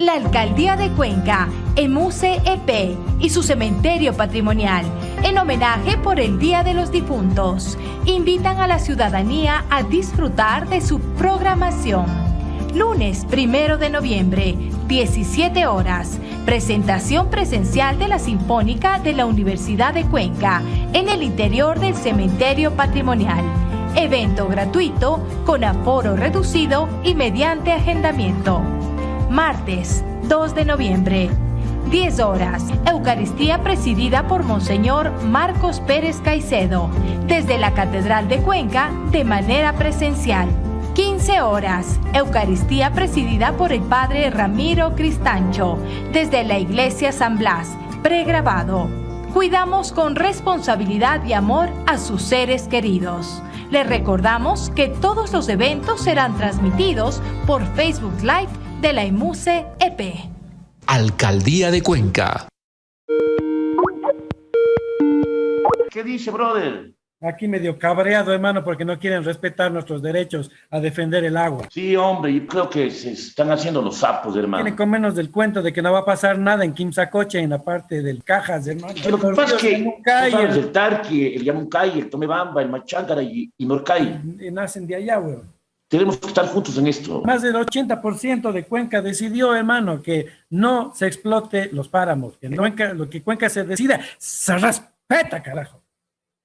La Alcaldía de Cuenca, EMUCE EP y su cementerio patrimonial, en homenaje por el Día de los Difuntos, invitan a la ciudadanía a disfrutar de su programación. Lunes 1 de noviembre, 17 horas, presentación presencial de la Sinfónica de la Universidad de Cuenca en el interior del cementerio patrimonial. Evento gratuito con aforo reducido y mediante agendamiento. Martes 2 de noviembre, 10 horas, Eucaristía presidida por Monseñor Marcos Pérez Caicedo, desde la Catedral de Cuenca de manera presencial. 15 horas, Eucaristía presidida por el Padre Ramiro Cristancho, desde la Iglesia San Blas, pregrabado. Cuidamos con responsabilidad y amor a sus seres queridos. Les recordamos que todos los eventos serán transmitidos por Facebook Live de la EMUCE EP. Alcaldía de Cuenca. ¿Qué dice, brother? Aquí medio cabreado, hermano, porque no quieren respetar nuestros derechos a defender el agua. Sí, hombre, yo creo que se están haciendo los sapos, hermano. Tienen con menos del cuento de que no va a pasar nada en Quimsacocha, en la parte del Cajas, hermano. Lo que pasa es que el Tarqui, el Yamuncay, el Tomebamba, el Machángara y Norcay nacen de allá, weón. Tenemos que estar juntos en esto. Más del 80% de Cuenca decidió, hermano, que no se explote los páramos, que lo que Cuenca se decida, se respeta, carajo.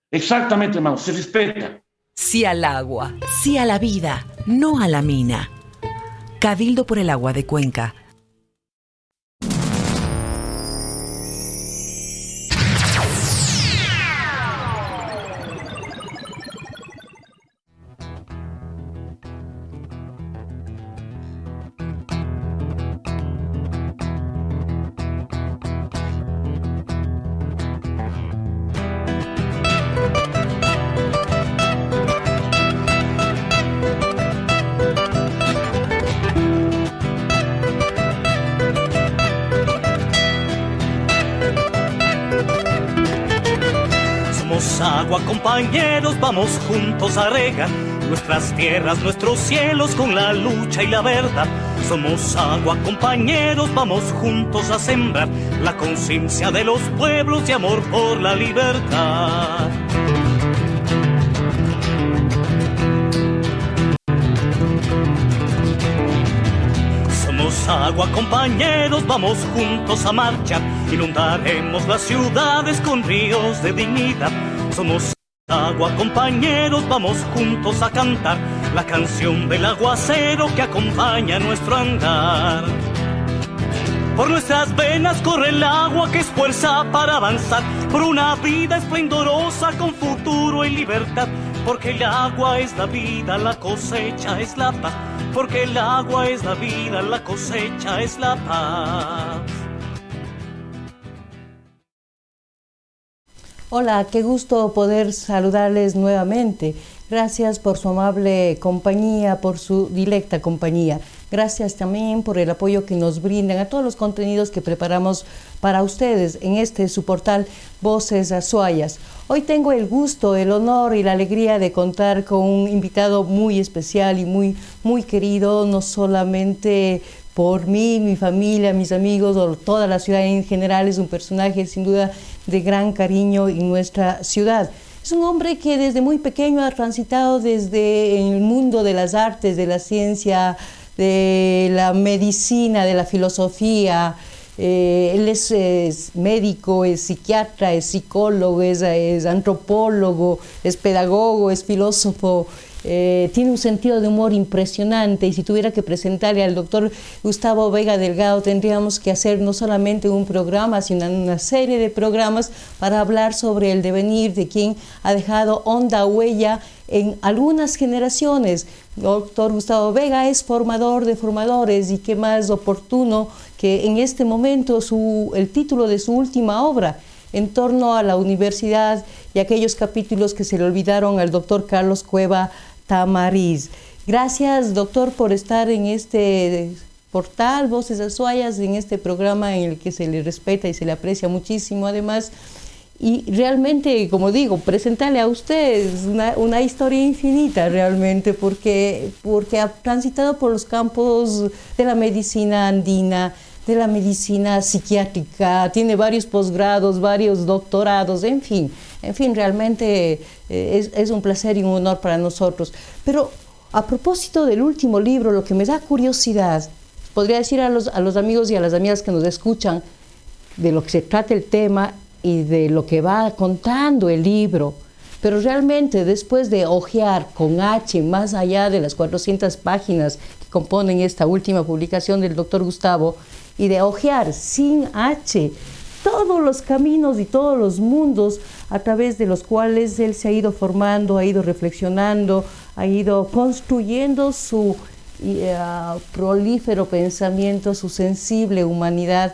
Exactamente, hermano, se respeta. Sí al agua, sí a la vida, no a la mina. Cabildo por el agua de Cuenca. Agua, compañeros, vamos juntos a regar nuestras tierras, nuestros cielos con la lucha y la verdad. Somos agua, compañeros, vamos juntos a sembrar la conciencia de los pueblos y amor por la libertad. Somos agua, compañeros, vamos juntos a marchar. Inundaremos las ciudades con ríos de dignidad. Somos agua, compañeros, vamos juntos a cantar la canción del aguacero que acompaña nuestro andar. Por nuestras venas corre el agua que es fuerza para avanzar, por una vida esplendorosa con futuro y libertad. Porque el agua es la vida, la cosecha es la paz. Porque el agua es la vida, la cosecha es la paz. Hola, qué gusto poder saludarles nuevamente. Gracias por su amable compañía, por su directa compañía. Gracias también por el apoyo que nos brindan a todos los contenidos que preparamos para ustedes en su portal Voces Azuayas. Hoy tengo el gusto, el honor y la alegría de contar con un invitado muy especial y muy querido, no solamente por mí, mi familia, mis amigos o toda la ciudad en general. Es un personaje sin duda de gran cariño en nuestra ciudad. Es un hombre que desde muy pequeño ha transitado desde el mundo de las artes, de la ciencia, de la medicina, de la filosofía. Él es médico, es psiquiatra, es psicólogo, es antropólogo, es pedagogo, es filósofo. Tiene un sentido de humor impresionante, y si tuviera que presentarle al doctor Gustavo Vega Delgado tendríamos que hacer no solamente un programa, sino una serie de programas para hablar sobre el devenir de quien ha dejado honda huella en algunas generaciones. Doctor Gustavo Vega es formador de formadores, y qué más oportuno que en este momento el título de su última obra en torno a la universidad y aquellos capítulos que se le olvidaron al doctor Carlos Cueva Tamariz. Gracias, doctor, por estar en este portal Voces Azuayas, en este programa en el que se le respeta y se le aprecia muchísimo además. y realmente, como digo, presentarle a ustedes una historia infinita realmente, porque ha transitado por los campos de la medicina andina, de la medicina psiquiátrica, tiene varios posgrados, varios doctorados, en fin, realmente es un placer y un honor para nosotros. Pero a propósito del último libro, lo que me da curiosidad, podría decir a los amigos y a las amigas que nos escuchan de lo que se trata el tema y de lo que va contando el libro, pero realmente después de hojear con H, más allá de las 400 páginas que componen esta última publicación del doctor Gustavo, y de hojear sin H todos los caminos y todos los mundos a través de los cuales él se ha ido formando, ha ido reflexionando, ha ido construyendo su prolífero pensamiento, su sensible humanidad.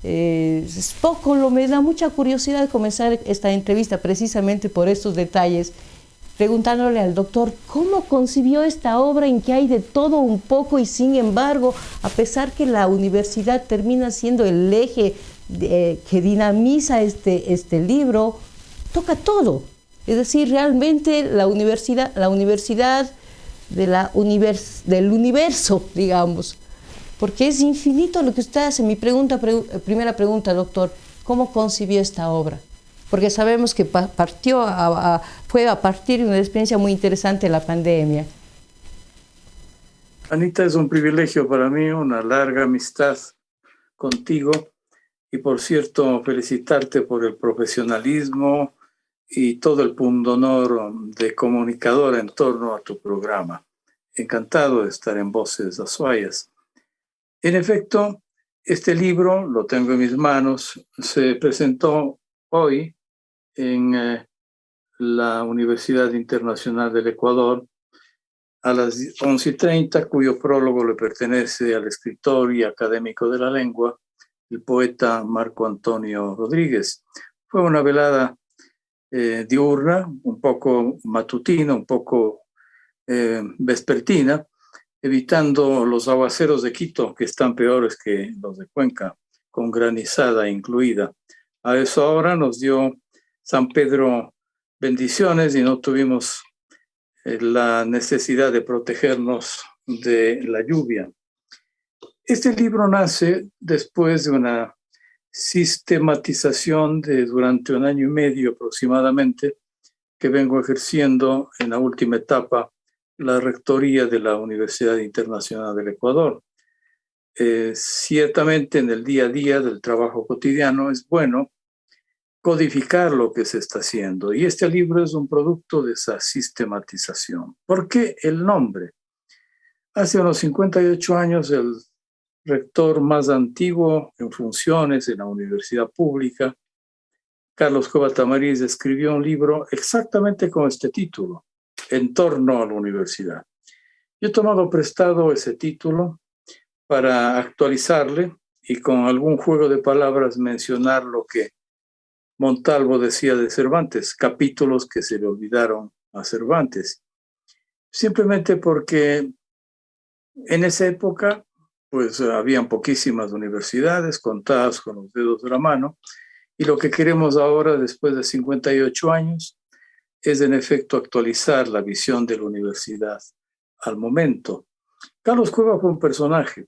Es poco, me da mucha curiosidad comenzar esta entrevista precisamente por estos detalles, preguntándole al doctor cómo concibió esta obra en que hay de todo un poco y sin embargo, a pesar que la universidad termina siendo el eje que dinamiza este libro, toca todo. Es decir, realmente la universidad del universo, digamos, porque es infinito lo que usted hace. Mi primera pregunta, doctor, ¿cómo concibió esta obra? Porque sabemos que fue a partir de una experiencia muy interesante de la pandemia. Anita, es un privilegio para mí, una larga amistad contigo y, por cierto, felicitarte por el profesionalismo y todo el pundonor de comunicadora en torno a tu programa. Encantado de estar en Voces Azuayas. En efecto, este libro, lo tengo en mis manos, se presentó hoy en la Universidad Internacional del Ecuador a las 11:30, cuyo prólogo le pertenece al escritor y académico de la lengua, el poeta Marco Antonio Rodríguez. Fue una velada diurna, un poco matutina, un poco vespertina, evitando los aguaceros de Quito, que están peores que los de Cuenca, con granizada incluida. A esa hora nos dio San Pedro bendiciones y no tuvimos la necesidad de protegernos de la lluvia. Este libro nace después de una sistematización de durante 1 año y medio aproximadamente que vengo ejerciendo en la última etapa la rectoría de la Universidad Internacional del Ecuador. Ciertamente en el día a día del trabajo cotidiano es bueno codificar lo que se está haciendo y este libro es un producto de esa sistematización. ¿Por qué el nombre? Hace unos 58 años el rector más antiguo en funciones en la universidad pública, Carlos Cueva Tamariz, escribió un libro exactamente con este título, En torno a la universidad. Yo he tomado prestado ese título para actualizarle y con algún juego de palabras mencionar lo que Montalvo decía de Cervantes, capítulos que se le olvidaron a Cervantes. Simplemente porque en esa época pues habían poquísimas universidades, contadas con los dedos de la mano, y lo que queremos ahora, después de 58 años, es en efecto actualizar la visión de la universidad al momento. Carlos Cueva fue un personaje,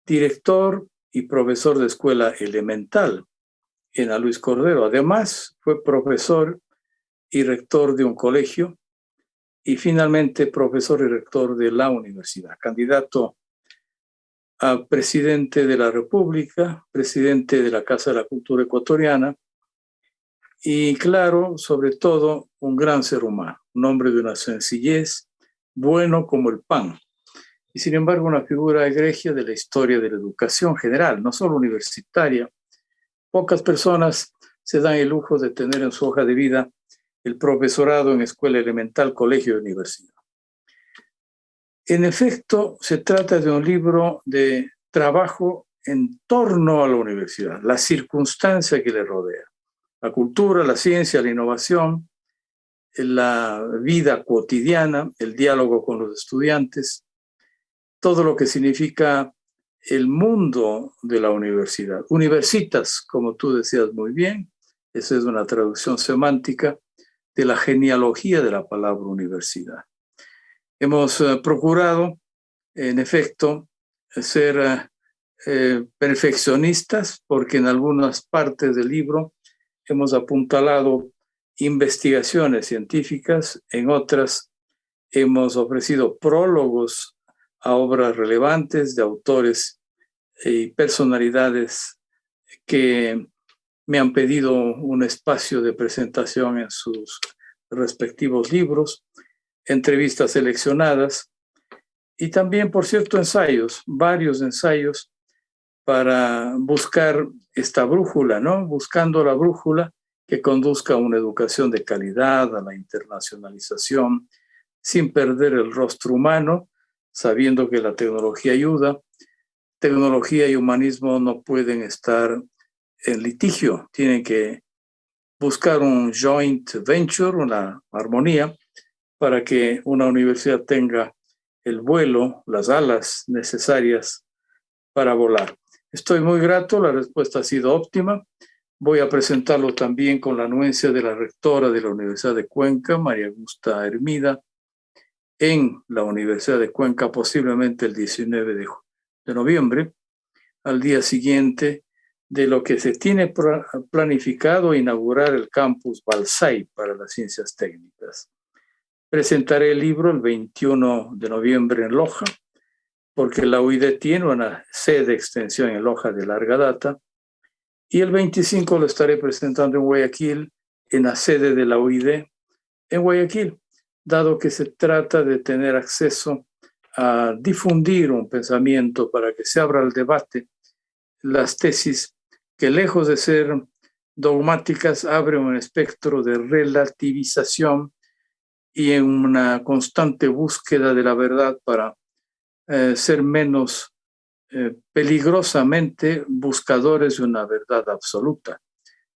director y profesor de escuela elemental en la Luis Cordero. Además, fue profesor y rector de un colegio y finalmente profesor y rector de la universidad, candidato a presidente de la República, presidente de la Casa de la Cultura Ecuatoriana y, claro, sobre todo, un gran ser humano, un hombre de una sencillez, bueno como el pan. Y, sin embargo, una figura egregia de la historia de la educación general, no solo universitaria. Pocas personas se dan el lujo de tener en su hoja de vida el profesorado en escuela elemental, colegio y universidad. En efecto, se trata de un libro de trabajo en torno a la universidad, la circunstancia que le rodea, la cultura, la ciencia, la innovación, la vida cotidiana, el diálogo con los estudiantes, todo lo que significa el mundo de la universidad. Universitas, como tú decías muy bien, Esa es una traducción semántica de la genealogía de la palabra universidad. Hemos procurado, en efecto, ser perfeccionistas, porque en algunas partes del libro hemos apuntalado investigaciones científicas, en otras hemos ofrecido prólogos a obras relevantes de autores y personalidades que me han pedido un espacio de presentación en sus respectivos libros, entrevistas seleccionadas y también, por cierto, ensayos, varios ensayos para buscar esta brújula, ¿no? Buscando la brújula que conduzca a una educación de calidad, a la internacionalización, sin perder el rostro humano, sabiendo que la tecnología ayuda. Tecnología y humanismo no pueden estar en litigio, tienen que buscar un joint venture, una armonía, para que una universidad tenga el vuelo, las alas necesarias para volar. Estoy muy grato, la respuesta ha sido óptima. Voy a presentarlo también con la anuencia de la rectora de la Universidad de Cuenca, María Augusta Hermida, en la Universidad de Cuenca, posiblemente el 19 de noviembre, al día siguiente de lo que se tiene planificado inaugurar el campus Balsay para las ciencias técnicas. Presentaré el libro el 21 de noviembre en Loja, porque la UID tiene una sede de extensión en Loja de larga data, y el 25 lo estaré presentando en Guayaquil, en la sede de la UID en Guayaquil, dado que se trata de tener acceso a difundir un pensamiento para que se abra el debate, las tesis que lejos de ser dogmáticas abren un espectro de relativización y en una constante búsqueda de la verdad para ser menos peligrosamente buscadores de una verdad absoluta.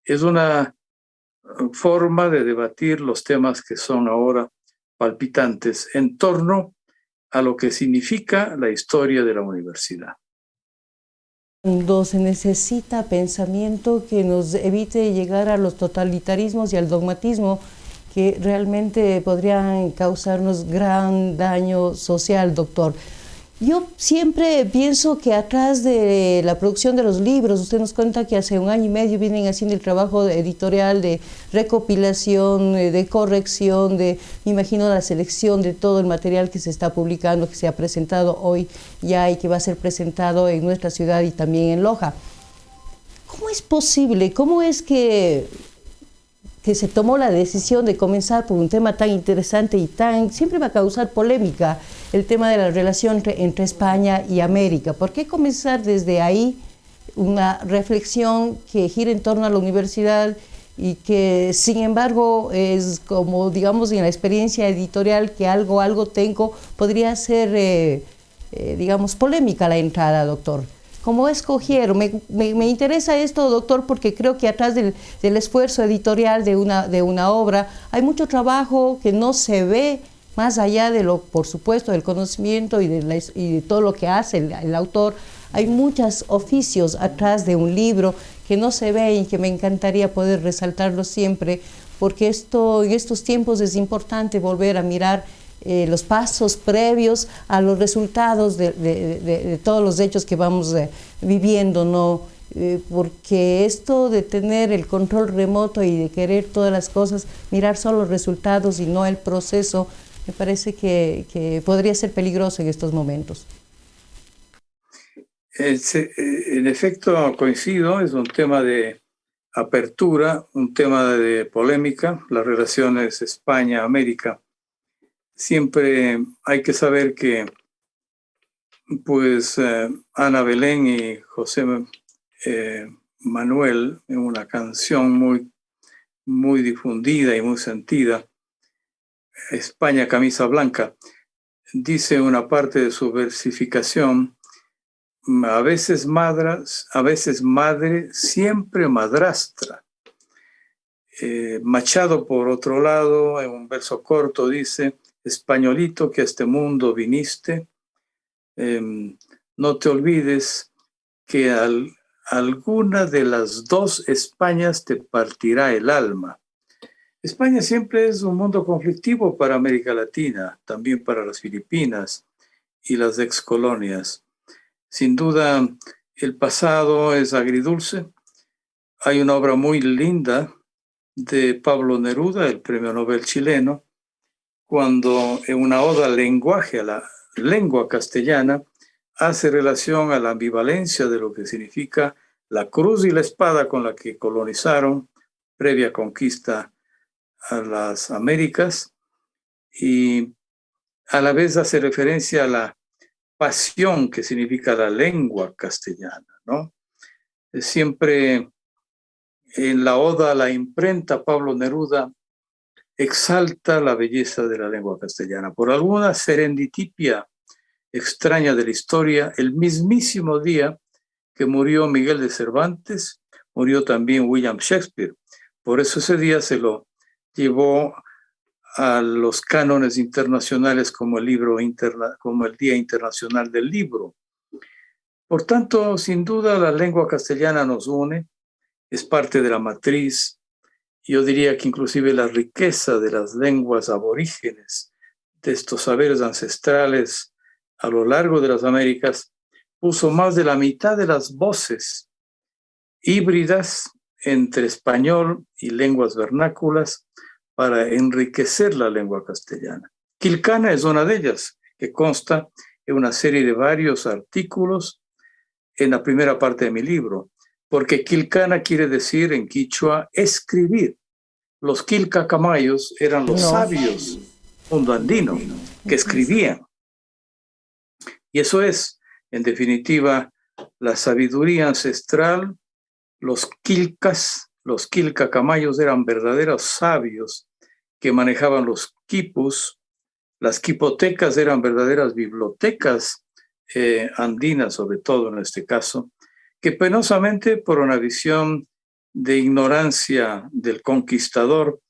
Es una forma de debatir los temas que son ahora palpitantes en torno a lo que significa la historia de la universidad. Cuando se necesita pensamiento que nos evite llegar a los totalitarismos y al dogmatismo que realmente podrían causarnos gran daño social, doctor. Yo siempre pienso que atrás de la producción de los libros, usted nos cuenta que hace 1 año y medio vienen haciendo el trabajo editorial de recopilación, de corrección, me imagino la selección de todo el material que se está publicando, que se ha presentado hoy ya y que va a ser presentado en nuestra ciudad y también en Loja. ¿Cómo es posible? ¿Cómo es que se tomó la decisión de comenzar por un tema tan interesante y siempre va a causar polémica, el tema de la relación entre España y América? ¿Por qué comenzar desde ahí una reflexión que gira en torno a la universidad y que, sin embargo, es como, digamos, en la experiencia editorial que algo tengo, podría ser, digamos, polémica la entrada, doctor? ¿Cómo escogieron? Me interesa esto, doctor, porque creo que atrás del esfuerzo editorial de una obra hay mucho trabajo que no se ve más allá de por supuesto, del conocimiento y de todo lo que hace el autor. Hay muchos oficios atrás de un libro que no se ven y que me encantaría poder resaltarlo siempre, porque en estos tiempos es importante volver a mirar los pasos previos a los resultados de todos los hechos que vamos viviendo, ¿no? Porque esto de tener el control remoto y de querer todas las cosas, mirar solo los resultados y no el proceso, me parece que podría ser peligroso en estos momentos. En efecto, coincido, es un tema de apertura, un tema de polémica, las relaciones España-América. Siempre hay que saber que pues Ana Belén y José Manuel, en una canción muy difundida y muy sentida, España camisa blanca, dice una parte de su versificación: a veces madre, siempre madrastra. Machado, por otro lado, en un verso corto dice: españolito que a este mundo viniste, no te olvides que al alguna de las dos Españas te partirá el alma. España siempre es un mundo conflictivo para América Latina, también para las Filipinas y las excolonias. Sin duda, el pasado es agridulce. Hay una obra muy linda de Pablo Neruda, el premio Nobel chileno, cuando en una oda al lenguaje, a la lengua castellana, hace relación a la ambivalencia de lo que significa la cruz y la espada con la que colonizaron previa conquista a las Américas, y a la vez hace referencia a la pasión que significa la lengua castellana, ¿no? Siempre en la oda a la imprenta, Pablo Neruda exalta la belleza de la lengua castellana. Por alguna serendipia extraña de la historia, el mismísimo día que murió Miguel de Cervantes, murió también William Shakespeare. Por eso ese día se lo llevó a los cánones internacionales como el Día Internacional del Libro. Por tanto, sin duda, la lengua castellana nos une, es parte de la matriz. Yo diría que inclusive la riqueza de las lenguas aborígenes, de estos saberes ancestrales a lo largo de las Américas, puso más de la mitad de las voces híbridas entre español y lenguas vernáculas para enriquecer la lengua castellana. Quilcana es una de ellas, que consta en una serie de varios artículos en la primera parte de mi libro, porque quilcana quiere decir en quichua escribir. Los quilcacamayos eran los sabios mundo andino que escribían. Y eso es, en definitiva, la sabiduría ancestral. Los quilcacamayos eran verdaderos sabios que manejaban los quipus. Las quipotecas eran verdaderas bibliotecas andinas, sobre todo en este caso, que penosamente por una visión de ignorancia del conquistador,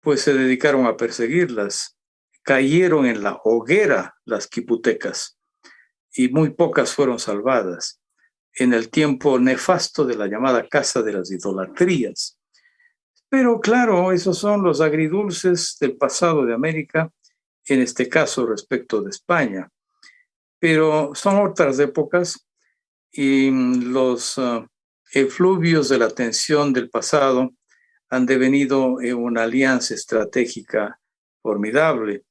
pues se dedicaron a perseguirlas. Cayeron en la hoguera las quiputecas y muy pocas fueron salvadas en el tiempo nefasto de la llamada Casa de las Idolatrías. Pero claro, esos son los agridulces del pasado de América, en este caso respecto de España. Pero son otras épocas y los efluvios de la tensión del pasado han devenido en una alianza estratégica formidable.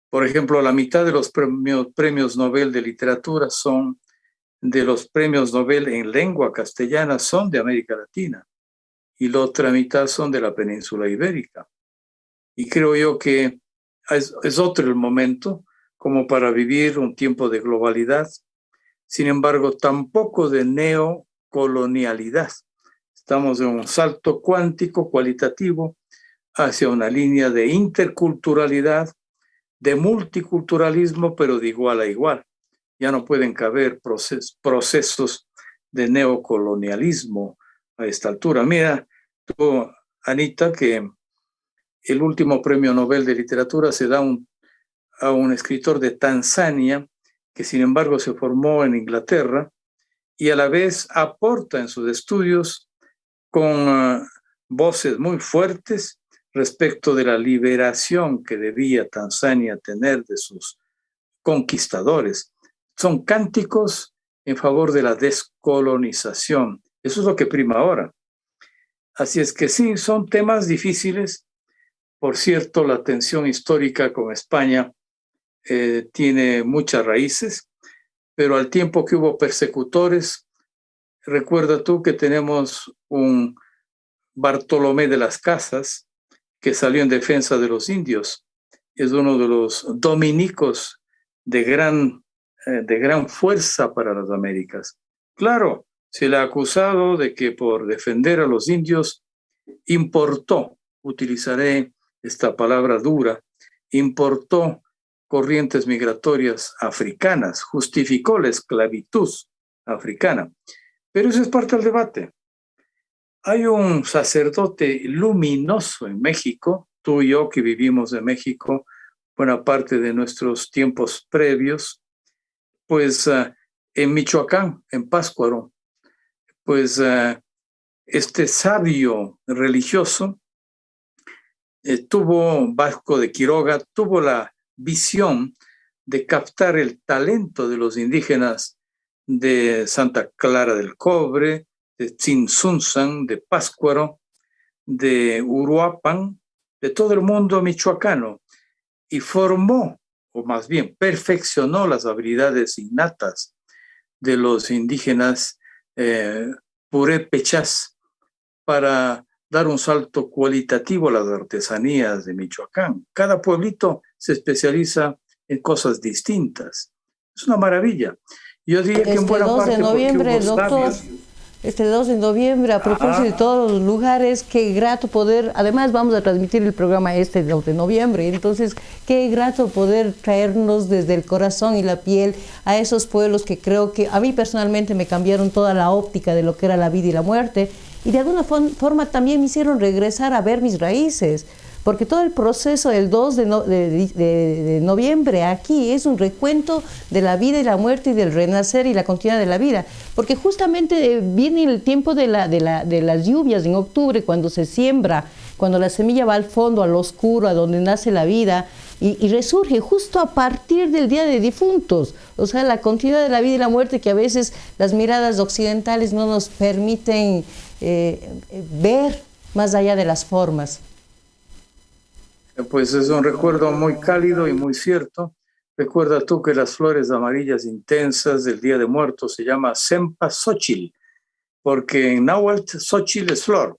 Por ejemplo, la mitad de los premios Nobel de literatura de los premios Nobel en lengua castellana son de América Latina y la otra mitad son de la península ibérica. Y creo yo que es otro el momento como para vivir un tiempo de globalidad, sin embargo, tampoco de neocolonialidad. Estamos en un salto cuántico, cualitativo, hacia una línea de interculturalidad, de multiculturalismo, pero de igual a igual. Ya no pueden caber procesos de neocolonialismo a esta altura. Mira, tú, Anita, que el último premio Nobel de literatura se da a un escritor de Tanzania, que sin embargo se formó en Inglaterra y a la vez aporta en sus estudios con voces muy fuertes respecto de la liberación que debía Tanzania tener de sus conquistadores. Son cánticos en favor de la descolonización. Eso es lo que prima ahora. Así es que sí, son temas difíciles. Por cierto, la tensión histórica con España tiene muchas raíces, pero al tiempo que hubo persecutores, recuerda tú que tenemos un Bartolomé de las Casas que salió en defensa de los indios. Es uno de los dominicos de gran fuerza para las Américas. Claro, se le ha acusado de que por defender a los indios importó, utilizaré esta palabra dura, importó corrientes migratorias africanas, justificó la esclavitud africana. Pero eso es parte del debate. Hay un sacerdote luminoso en México, tú y yo que vivimos en México buena parte de nuestros tiempos previos, pues en Michoacán, en Pátzcuaro, pues este sabio religioso Vasco de Quiroga tuvo la visión de captar el talento de los indígenas de Santa Clara del Cobre, de Tzintzuntzan, de Pátzcuaro, de Uruapan, de todo el mundo michoacano, y formó, o más bien perfeccionó las habilidades innatas de los indígenas purépechas para dar un salto cualitativo a las artesanías de Michoacán. Cada pueblito se especializa en cosas distintas. Es una maravilla. Yo diría que en buena parte de noviembre, doctor, este 2 de noviembre, a propósito de todos los lugares, qué grato poder, además vamos a transmitir el programa 2 de noviembre, entonces qué grato poder traernos desde el corazón y la piel a esos pueblos que creo que a mí personalmente me cambiaron toda la óptica de lo que era la vida y la muerte, y de alguna forma también me hicieron regresar a ver mis raíces, porque todo el proceso del 2 de noviembre aquí es un recuento de la vida y la muerte y del renacer y la continuidad de la vida, porque justamente viene el tiempo de las lluvias en octubre, cuando se siembra, cuando la semilla va al fondo, al oscuro, a donde nace la vida, y resurge justo a partir del Día de Difuntos, o sea, la continuidad de la vida y la muerte que a veces las miradas occidentales no nos permiten ver más allá de las formas. Pues es un recuerdo muy cálido y muy cierto. Recuerda tú que las flores amarillas intensas del Día de Muertos se llama Cempasúchil, porque en náhuatl Xochitl es flor,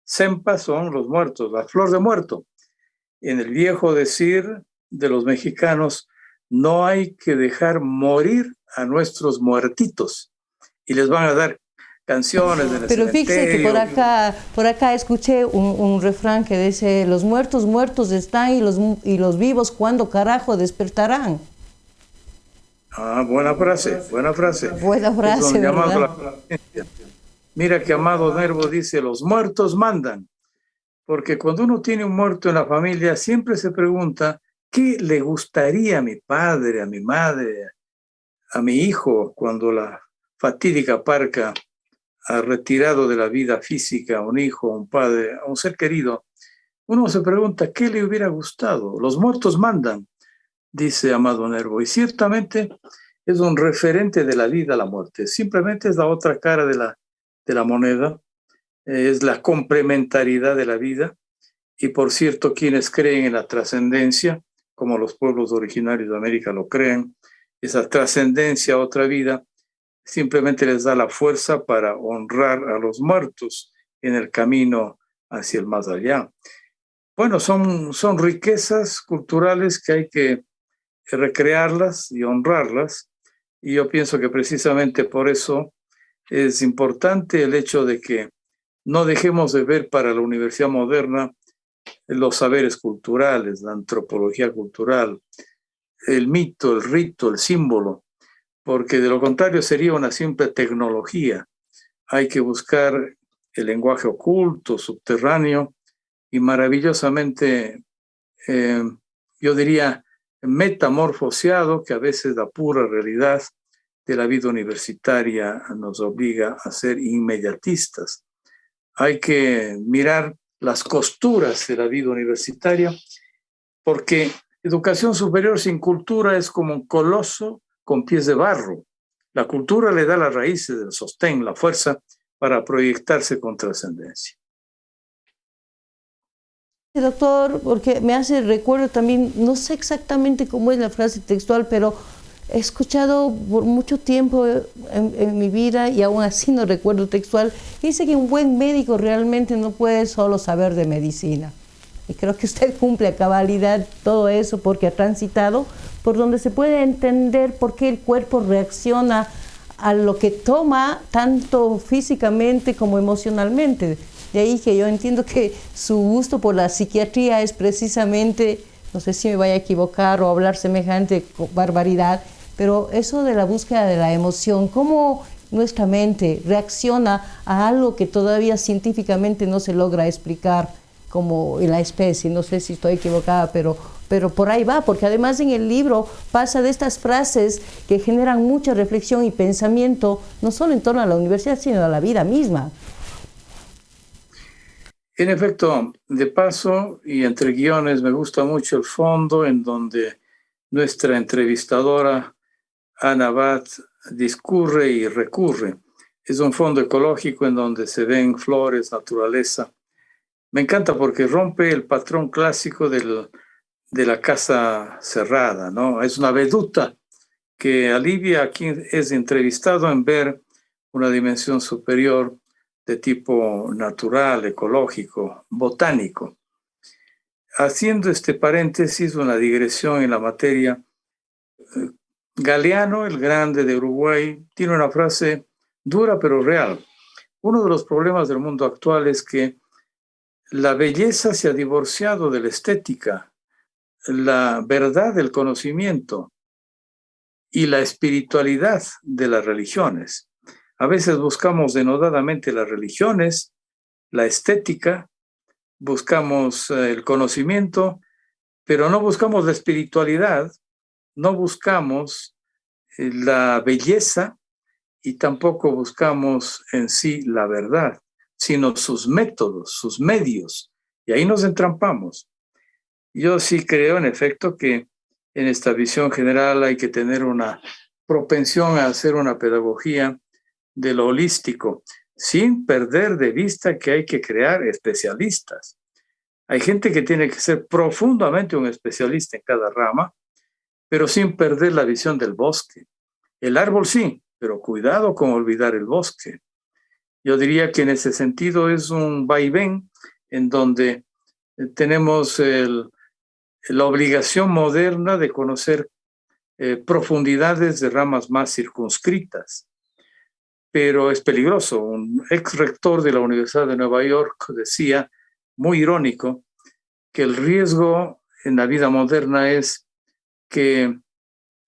Sempa son los muertos, la flor de muerto. En el viejo decir de los mexicanos, no hay que dejar morir a nuestros muertitos, y les van a dar canciones en el Pero fíjese que cementerio. por acá escuché un refrán que dice: los muertos muertos están y los vivos ¿cuándo carajo despertarán? Ah, buena frase, buena frase. Buena frase, ¿verdad? Mira que Amado Nervo dice: los muertos mandan, porque cuando uno tiene un muerto en la familia siempre se pregunta ¿qué le gustaría a mi padre, a mi madre, a mi hijo cuando la fatídica parca ha retirado de la vida física a un hijo, a un padre, a un ser querido? Uno se pregunta ¿qué le hubiera gustado? Los muertos mandan, dice Amado Nervo, y ciertamente es un referente de la vida a la muerte. Simplemente es la otra cara de la moneda, es la complementariedad de la vida. Y por cierto, quienes creen en la trascendencia, como los pueblos originarios de América lo creen, esa trascendencia a otra vida simplemente les da la fuerza para honrar a los muertos en el camino hacia el más allá. Bueno, son riquezas culturales que hay que recrearlas y honrarlas, y yo pienso que precisamente por eso es importante el hecho de que no dejemos de ver para la universidad moderna los saberes culturales, la antropología cultural, el mito, el rito, el símbolo, porque de lo contrario sería una simple tecnología. Hay que buscar el lenguaje oculto, subterráneo y maravillosamente, yo diría, metamorfoseado, que a veces la pura realidad de la vida universitaria nos obliga a ser inmediatistas. Hay que mirar las costuras de la vida universitaria, porque educación superior sin cultura es como un coloso con pies de barro. La cultura le da las raíces, el sostén, la fuerza para proyectarse con trascendencia. Doctor, porque me hace recuerdo también, no sé exactamente cómo es la frase textual, pero he escuchado por mucho tiempo en mi vida y aún así no recuerdo textual, dice que un buen médico realmente no puede solo saber de medicina. Y creo que usted cumple a cabalidad todo eso porque ha transitado por donde se puede entender por qué el cuerpo reacciona a lo que toma, tanto físicamente como emocionalmente. De ahí que yo entiendo que su gusto por la psiquiatría es precisamente, no sé si me vaya a equivocar o hablar semejante barbaridad, pero eso de la búsqueda de la emoción, cómo nuestra mente reacciona a algo que todavía científicamente no se logra explicar como en la especie. No sé si estoy equivocada, pero pero por ahí va, porque además en el libro pasa de estas frases que generan mucha reflexión y pensamiento, no solo en torno a la universidad, sino a la vida misma. En efecto, de paso y entre guiones, me gusta mucho el fondo en donde nuestra entrevistadora Ana Abad discurre y recurre. Es un fondo ecológico en donde se ven flores, naturaleza. Me encanta porque rompe el patrón clásico de la casa cerrada, ¿no? Es una veduta que alivia a quien es entrevistado en ver una dimensión superior de tipo natural, ecológico, botánico. Haciendo este paréntesis, una digresión en la materia, Galeano, el grande de Uruguay, tiene una frase dura pero real. Uno de los problemas del mundo actual es que la belleza se ha divorciado de la estética, la verdad del conocimiento y la espiritualidad de las religiones. A veces buscamos denodadamente las religiones, la estética, buscamos el conocimiento, pero no buscamos la espiritualidad, no buscamos la belleza y tampoco buscamos en sí la verdad, sino sus métodos, sus medios, y ahí nos entrampamos. Yo sí creo, en efecto, que en esta visión general hay que tener una propensión a hacer una pedagogía de lo holístico, sin perder de vista que hay que crear especialistas. Hay gente que tiene que ser profundamente un especialista en cada rama, pero sin perder la visión del bosque. El árbol sí, pero cuidado con olvidar el bosque. Yo diría que en ese sentido es un vaivén en donde tenemos la obligación moderna de conocer profundidades de ramas más circunscritas. Pero es peligroso. Un ex rector de la Universidad de Nueva York decía, muy irónico, que el riesgo en la vida moderna es que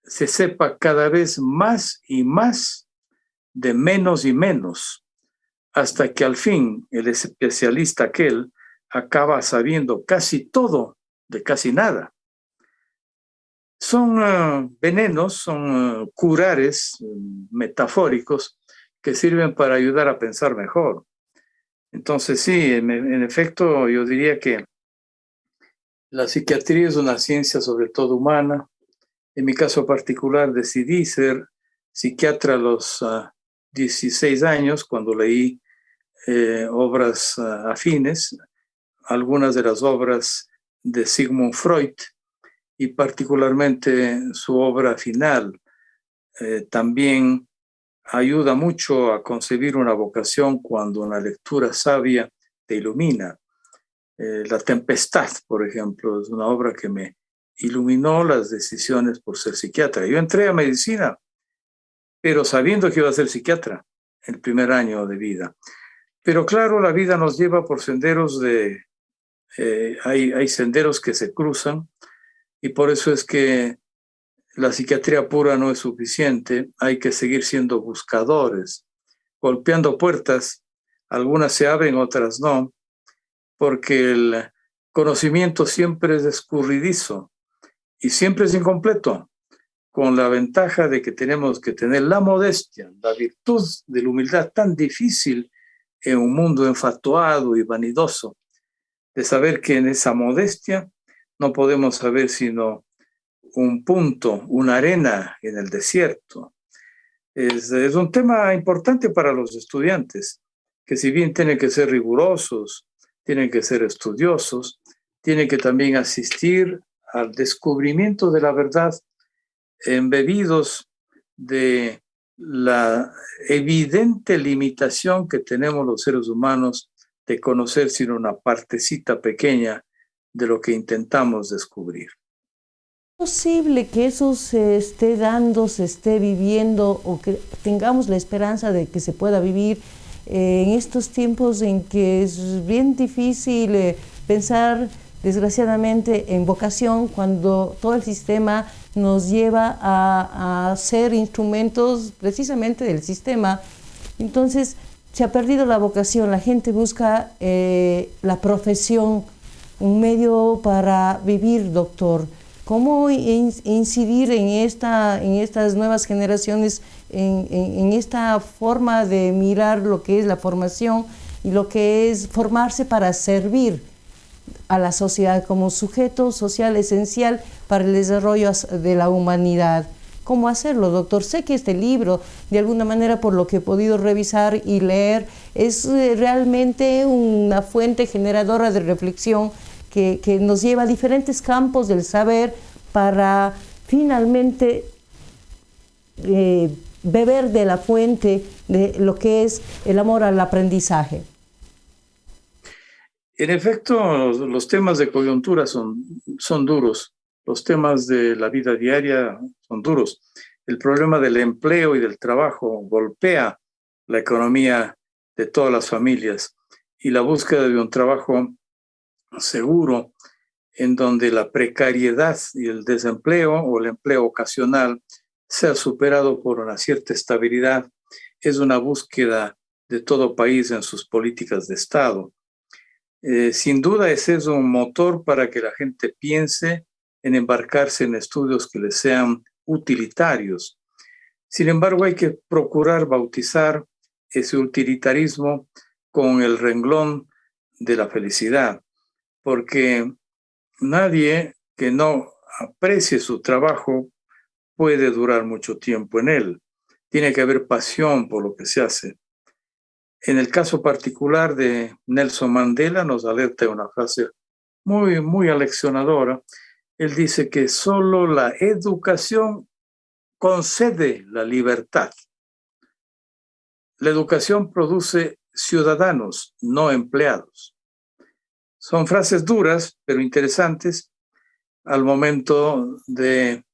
se sepa cada vez más y más de menos y menos, hasta que al fin el especialista aquel acaba sabiendo casi todo de casi nada. Son venenos, son curares metafóricos que sirven para ayudar a pensar mejor. Entonces sí, en efecto, yo diría que la psiquiatría es una ciencia sobre todo humana. En mi caso particular decidí ser psiquiatra a los 16 años cuando leí obras afines, algunas de las obras de Sigmund Freud y particularmente su obra final. También ayuda mucho a concebir una vocación cuando una lectura sabia te ilumina. La Tempestad, por ejemplo, es una obra que me iluminó las decisiones por ser psiquiatra. Yo entré a medicina, pero sabiendo que iba a ser psiquiatra el primer año de vida. Pero claro, la vida nos lleva por senderos hay senderos que se cruzan y por eso es que la psiquiatría pura no es suficiente, hay que seguir siendo buscadores, golpeando puertas, algunas se abren, otras no, porque el conocimiento siempre es escurridizo y siempre es incompleto, con la ventaja de que tenemos que tener la modestia, la virtud de la humildad tan difícil en un mundo enfatuado y vanidoso, de saber que en esa modestia no podemos saber sino un punto, una arena en el desierto. Es un tema importante para los estudiantes, que si bien tienen que ser rigurosos, tienen que ser estudiosos, tienen que también asistir al descubrimiento de la verdad, embebidos de la evidente limitación que tenemos los seres humanos de conocer sino una partecita pequeña de lo que intentamos descubrir. ¿Es posible que eso se esté dando, se esté viviendo o que tengamos la esperanza de que se pueda vivir en estos tiempos en que es bien difícil pensar desgraciadamente en vocación cuando todo el sistema nos lleva a ser instrumentos precisamente del sistema? Entonces se ha perdido la vocación, la gente busca la profesión un medio para vivir, doctor. ¿Cómo incidir en estas nuevas generaciones, en esta forma de mirar lo que es la formación y lo que es formarse para servir a la sociedad como sujeto social esencial para el desarrollo de la humanidad? ¿Cómo hacerlo, doctor? Sé que este libro, de alguna manera, por lo que he podido revisar y leer, es realmente una fuente generadora de reflexión que nos lleva a diferentes campos del saber para finalmente beber de la fuente de lo que es el amor al aprendizaje. En efecto, los temas de coyuntura son duros. Los temas de la vida diaria son duros. El problema del empleo y del trabajo golpea la economía de todas las familias, y la búsqueda de un trabajo seguro, en donde la precariedad y el desempleo o el empleo ocasional sea superado por una cierta estabilidad, es una búsqueda de todo país en sus políticas de Estado. Sin duda ese es un motor para que la gente piense en embarcarse en estudios que les sean utilitarios. Sin embargo, hay que procurar bautizar ese utilitarismo con el renglón de la felicidad, porque nadie que no aprecie su trabajo puede durar mucho tiempo en él. Tiene que haber pasión por lo que se hace. En el caso particular de Nelson Mandela nos alerta una frase muy, muy aleccionadora. Él dice que solo la educación concede la libertad. La educación produce ciudadanos, no empleados. Son frases duras, pero interesantes al momento de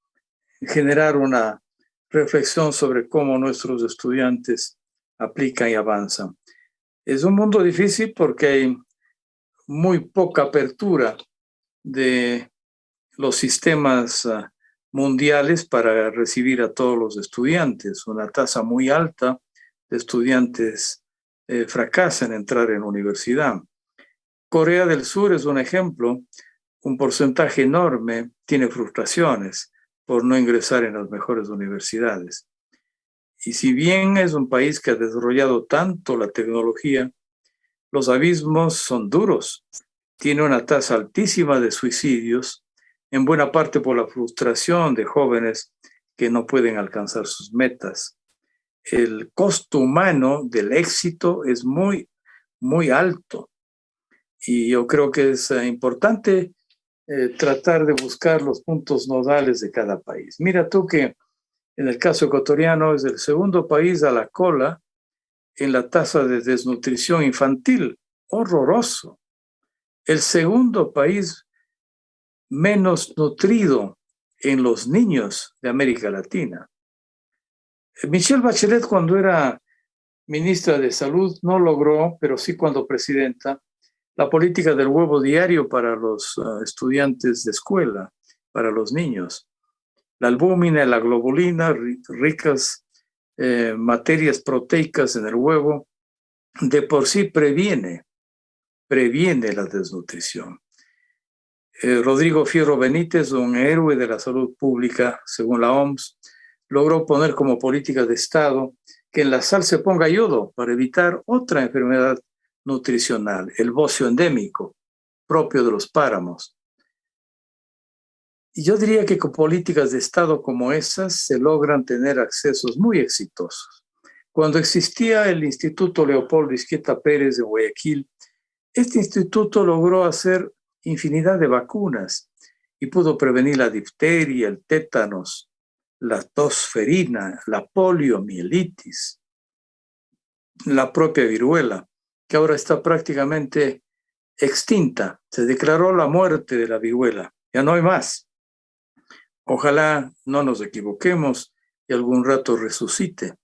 generar una reflexión sobre cómo nuestros estudiantes aplican y avanzan. Es un mundo difícil porque hay muy poca apertura de los sistemas mundiales para recibir a todos los estudiantes. Una tasa muy alta de estudiantes fracasan en entrar en universidad. Corea del Sur es un ejemplo. Un porcentaje enorme tiene frustraciones por no ingresar en las mejores universidades. Y si bien es un país que ha desarrollado tanto la tecnología, los abismos son duros. Tiene una tasa altísima de suicidios, en buena parte por la frustración de jóvenes que no pueden alcanzar sus metas. El costo humano del éxito es muy, muy alto. Y yo creo que es importante tratar de buscar los puntos nodales de cada país. Mira tú que en el caso ecuatoriano es el segundo país a la cola en la tasa de desnutrición infantil. Horroroso. El segundo país menos nutrido en los niños de América Latina. Michelle Bachelet, cuando era ministra de Salud, no logró, pero sí cuando presidenta, la política del huevo diario para los estudiantes de escuela, para los niños. La albúmina y la globulina, ricas materias proteicas en el huevo, de por sí previene la desnutrición. Rodrigo Fierro Benítez, un héroe de la salud pública, según la OMS, logró poner como política de Estado que en la sal se ponga yodo para evitar otra enfermedad nutricional, el bocio endémico, propio de los páramos. Y yo diría que con políticas de Estado como esas se logran tener accesos muy exitosos. Cuando existía el Instituto Leopoldo Izquieta Pérez de Guayaquil, este instituto logró hacer infinidad de vacunas y pudo prevenir la difteria, el tétanos, la tos ferina, la poliomielitis, la propia viruela, que ahora está prácticamente extinta. Se declaró la muerte de la viruela, ya no hay más. Ojalá no nos equivoquemos y algún rato resucite.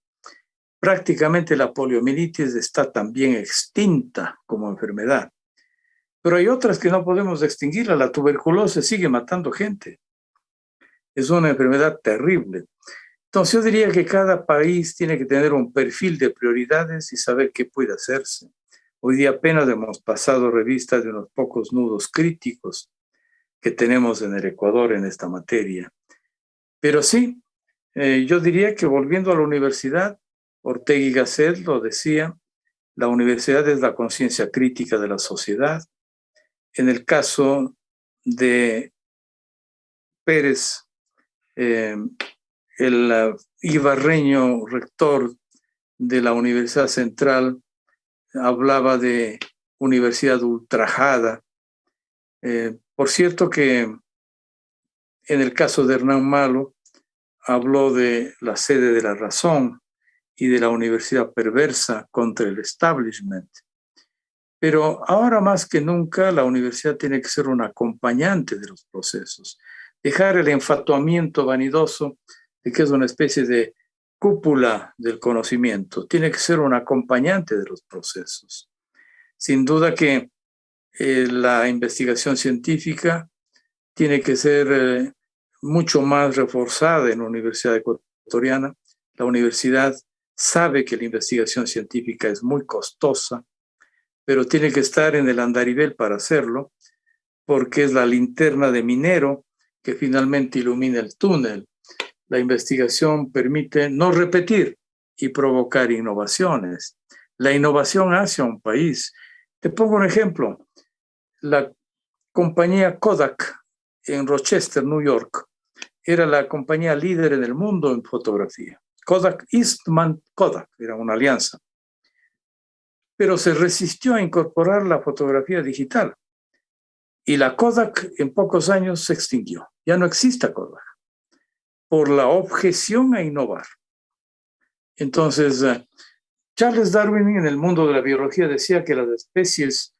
Prácticamente la poliomielitis está también extinta como enfermedad. Pero hay otras que no podemos extinguirla. La tuberculosis sigue matando gente. Es una enfermedad terrible. Entonces yo diría que cada país tiene que tener un perfil de prioridades y saber qué puede hacerse. Hoy día apenas hemos pasado revista de unos pocos nudos críticos que tenemos en el Ecuador en esta materia. Pero sí, yo diría que volviendo a la universidad, Ortega y Gasset lo decía, la universidad es la conciencia crítica de la sociedad. En el caso de Pérez, el ibarreño rector de la Universidad Central hablaba de universidad ultrajada. Por cierto que en el caso de Hernán Malo habló de la sede de la razón y de la universidad perversa contra el establishment. Pero ahora más que nunca la universidad tiene que ser un acompañante de los procesos, dejar el enfatuamiento vanidoso de que es una especie de cúpula del conocimiento, tiene que ser un acompañante de los procesos. Sin duda que la investigación científica tiene que ser mucho más reforzada en la Universidad Ecuatoriana. La universidad sabe que la investigación científica es muy costosa, pero tiene que estar en el andarivel para hacerlo, porque es la linterna de minero que finalmente ilumina el túnel. La investigación permite no repetir y provocar innovaciones. La innovación hace a un país. Te pongo un ejemplo. La compañía Kodak en Rochester, New York, era la compañía líder en el mundo en fotografía. Kodak, Eastman, Kodak, era una alianza. Pero se resistió a incorporar la fotografía digital. Y la Kodak en pocos años se extinguió. Ya no existe Kodak por la objeción a innovar. Entonces, Charles Darwin en el mundo de la biología decía que las especies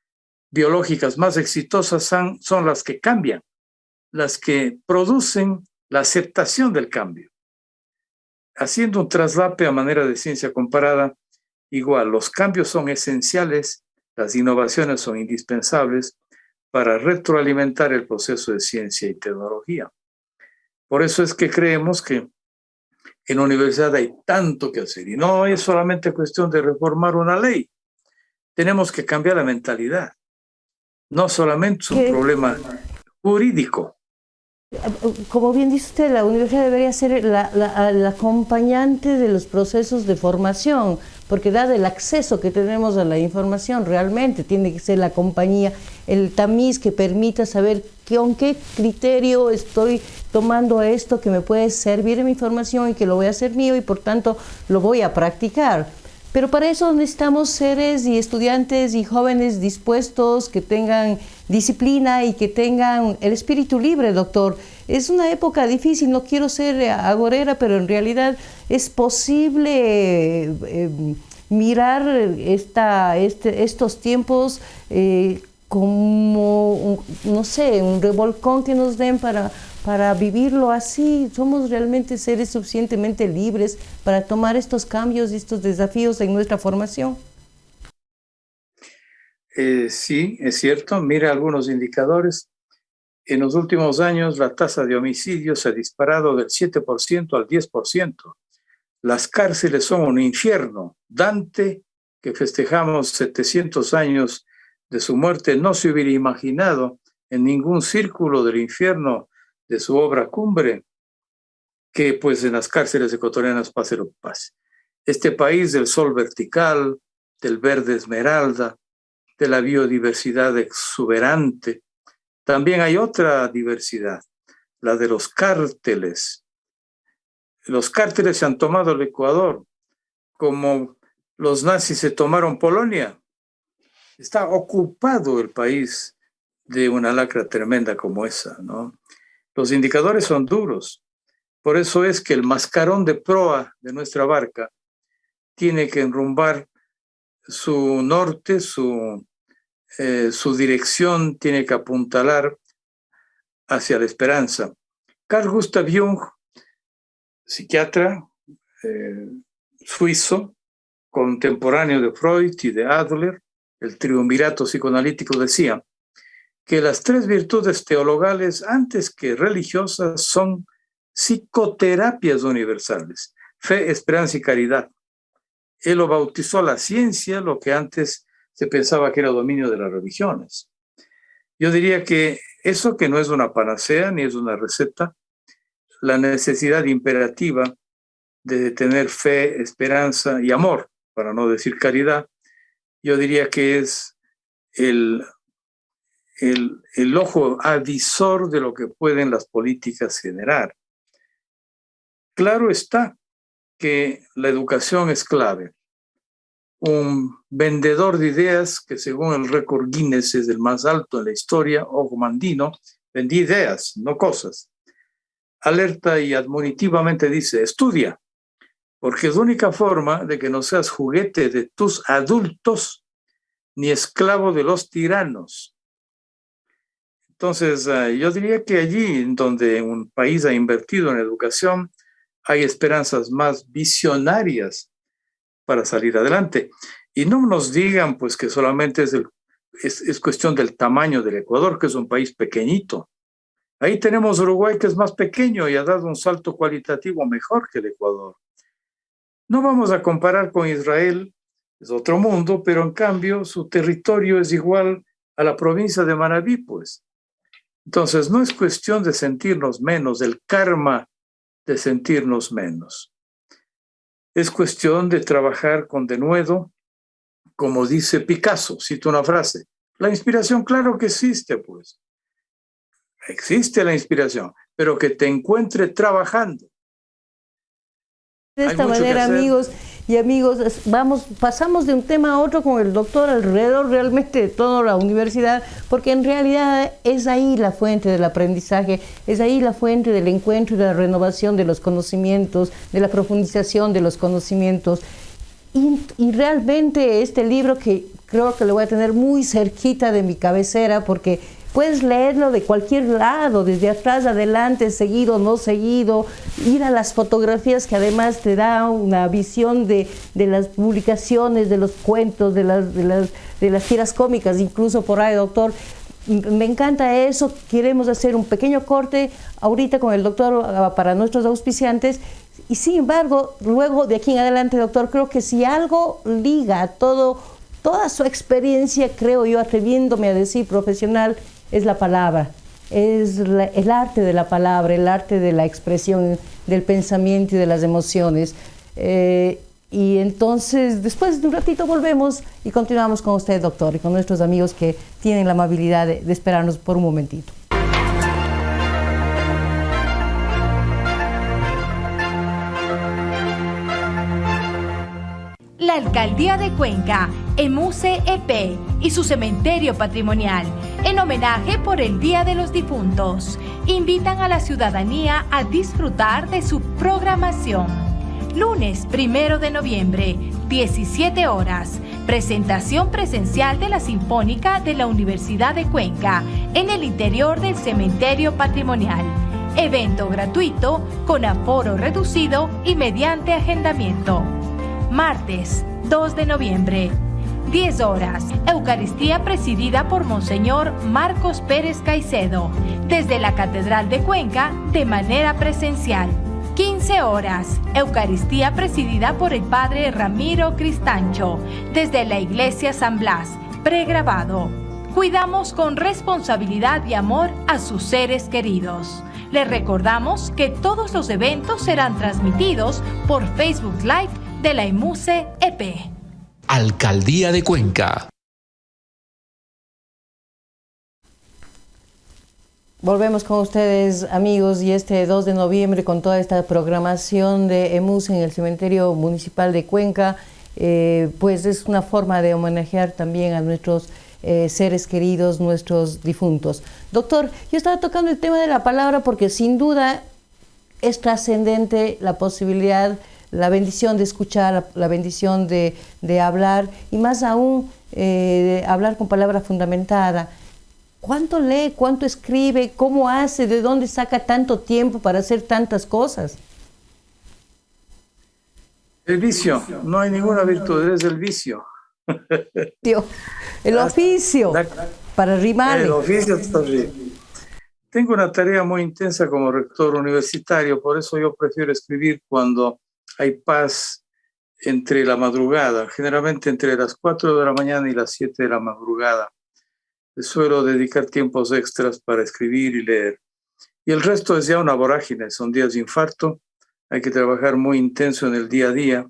biológicas más exitosas son las que cambian, las que producen la aceptación del cambio. Haciendo un traslape a manera de ciencia comparada, igual, los cambios son esenciales, las innovaciones son indispensables para retroalimentar el proceso de ciencia y tecnología. Por eso es que creemos que en la universidad hay tanto que hacer y no es solamente cuestión de reformar una ley. Tenemos que cambiar la mentalidad. No solamente es un problema jurídico. Como bien dice usted, la universidad debería ser la acompañante de los procesos de formación, porque dado el acceso que tenemos a la información, realmente tiene que ser la compañía, el tamiz que permita saber con qué criterio estoy tomando esto que me puede servir en mi formación y que lo voy a hacer mío y por tanto lo voy a practicar. Pero para eso necesitamos seres y estudiantes y jóvenes dispuestos, que tengan disciplina y que tengan el espíritu libre, doctor. Es una época difícil, no quiero ser agorera, pero en realidad es posible mirar estos tiempos como, no sé, un revolcón que nos den para vivirlo así. Somos realmente seres suficientemente libres para tomar estos cambios y estos desafíos en nuestra formación. Sí, es cierto. Mira algunos indicadores. En los últimos años, la tasa de homicidios se ha disparado del 7% al 10%. Las cárceles son un infierno. Dante, que festejamos 700 años de su muerte, no se hubiera imaginado en ningún círculo del infierno de su obra cumbre que pues en las cárceles ecuatorianas pase lo que pase. Este país del sol vertical, del verde esmeralda, de la biodiversidad exuberante, también hay otra diversidad, la de los cárteles. Los cárteles se han tomado el Ecuador como los nazis se tomaron Polonia. Está ocupado el país de una lacra tremenda como esa, ¿no? Los indicadores son duros. Por eso es que el mascarón de proa de nuestra barca tiene que enrumbar su norte, su dirección tiene que apuntalar hacia la esperanza. Carl Gustav Jung, psiquiatra suizo, contemporáneo de Freud y de Adler, el triunvirato psicoanalítico, decía que las tres virtudes teologales, antes que religiosas, son psicoterapias universales: fe, esperanza y caridad. Él lo bautizó la ciencia, lo que antes se pensaba que era dominio de las religiones. Yo diría que eso, que no es una panacea ni es una receta, la necesidad imperativa de tener fe, esperanza y amor, para no decir caridad, yo diría que es el ojo avisor de lo que pueden las políticas generar. Claro está que la educación es clave. Un vendedor de ideas que según el récord Guinness es el más alto en la historia, Ojo Mandino, vendía ideas, no cosas. Alerta y admonitivamente dice, estudia, porque es la única forma de que no seas juguete de tus adultos ni esclavo de los tiranos. Entonces, yo diría que allí donde un país ha invertido en educación, hay esperanzas más visionarias para salir adelante. Y no nos digan pues que solamente es cuestión del tamaño del Ecuador, que es un país pequeñito. Ahí tenemos Uruguay, que es más pequeño y ha dado un salto cualitativo mejor que el Ecuador. No vamos a comparar con Israel, es otro mundo, pero en cambio su territorio es igual a la provincia de Manabí, pues. Entonces no es cuestión de sentirnos menos, del karma de sentirnos menos. Es cuestión de trabajar con denuedo, como dice Picasso, cito una frase. La inspiración, claro que existe, pues. Existe la inspiración, pero que te encuentre trabajando. De esta manera, amigos y amigos, pasamos de un tema a otro con el doctor alrededor realmente de toda la universidad, porque en realidad es ahí la fuente del aprendizaje, es ahí la fuente del encuentro y de la renovación de los conocimientos, de la profundización de los conocimientos. Y realmente este libro, que creo que lo voy a tener muy cerquita de mi cabecera, porque puedes leerlo de cualquier lado, desde atrás, adelante, seguido, no seguido, ir a las fotografías, que además te da una visión de las publicaciones, de los cuentos, de las tiras cómicas, incluso por ahí, doctor. Me encanta eso. Queremos hacer un pequeño corte ahorita con el doctor para nuestros auspiciantes. Y sin embargo, luego de aquí en adelante, doctor, creo que si algo liga toda su experiencia, creo yo, atreviéndome a decir profesional, es la palabra, es el arte de la palabra, el arte de la expresión, del pensamiento y de las emociones. Y entonces, después de un ratito volvemos y continuamos con usted, doctor, y con nuestros amigos que tienen la amabilidad de esperarnos por un momentito. La Alcaldía de Cuenca, EMUCE EP y su cementerio patrimonial, en homenaje por el Día de los Difuntos, invitan a la ciudadanía a disfrutar de su programación. Lunes 1 de noviembre, 17 horas, presentación presencial de la Sinfónica de la Universidad de Cuenca en el interior del cementerio patrimonial. Evento gratuito con aforo reducido y mediante agendamiento. Martes 2 de noviembre, 10 horas, Eucaristía presidida por Monseñor Marcos Pérez Caicedo, desde la Catedral de Cuenca de manera presencial. 15 horas, Eucaristía presidida por el Padre Ramiro Cristancho, desde la Iglesia San Blas, pregrabado. Cuidamos con responsabilidad y amor a sus seres queridos. Les recordamos que todos los eventos serán transmitidos por Facebook Live de la EMUCE EP. Alcaldía de Cuenca. Volvemos con ustedes, amigos, y este 2 de noviembre con toda esta programación de EMUCE en el Cementerio Municipal de Cuenca, pues es una forma de homenajear también a nuestros seres queridos, nuestros difuntos. Doctor, yo estaba tocando el tema de la palabra porque sin duda es trascendente la posibilidad, la bendición de escuchar, la bendición de hablar, y más aún hablar con palabra fundamentada. ¿Cuánto lee? ¿Cuánto escribe? ¿Cómo hace? ¿De dónde saca tanto tiempo para hacer tantas cosas? El vicio, no hay ninguna virtud, es el vicio. El oficio, para rimar. El oficio está bien. Tengo una tarea muy intensa como rector universitario, por eso yo prefiero escribir cuando hay paz entre la madrugada, generalmente entre las 4 de la mañana y las 7 de la madrugada. Suelo dedicar tiempos extras para escribir y leer. Y el resto es ya una vorágine, son días de infarto. Hay que trabajar muy intenso en el día a día,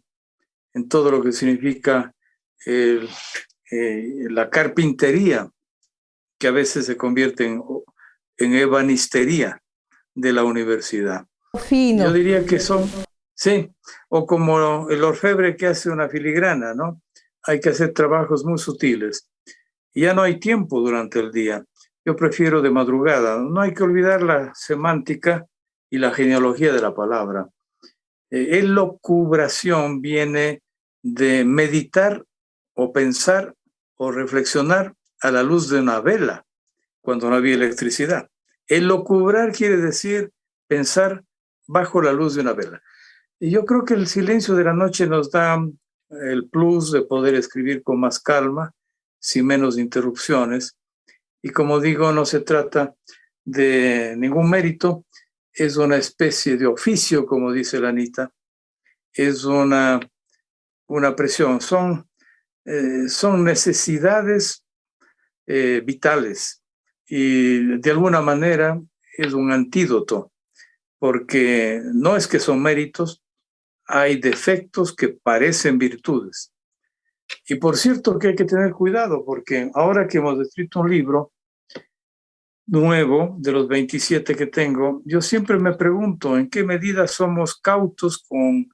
en todo lo que significa la carpintería, que a veces se convierte en ebanistería de la universidad. Fino. Yo diría que son, sí, o como el orfebre que hace una filigrana, ¿no? Hay que hacer trabajos muy sutiles. Ya no hay tiempo durante el día. Yo prefiero de madrugada. No hay que olvidar la semántica y la genealogía de la palabra. Elocubración viene de meditar o pensar o reflexionar a la luz de una vela cuando no había electricidad. Elocubrar quiere decir pensar bajo la luz de una vela. Y yo creo que el silencio de la noche nos da el plus de poder escribir con más calma, sin menos interrupciones. Y como digo, no se trata de ningún mérito, es una especie de oficio, como dice la Anita, es una presión, son necesidades vitales y de alguna manera es un antídoto, porque no es que son méritos, hay defectos que parecen virtudes. Y por cierto que hay que tener cuidado, porque ahora que hemos escrito un libro nuevo de los 27 que tengo, yo siempre me pregunto en qué medida somos cautos con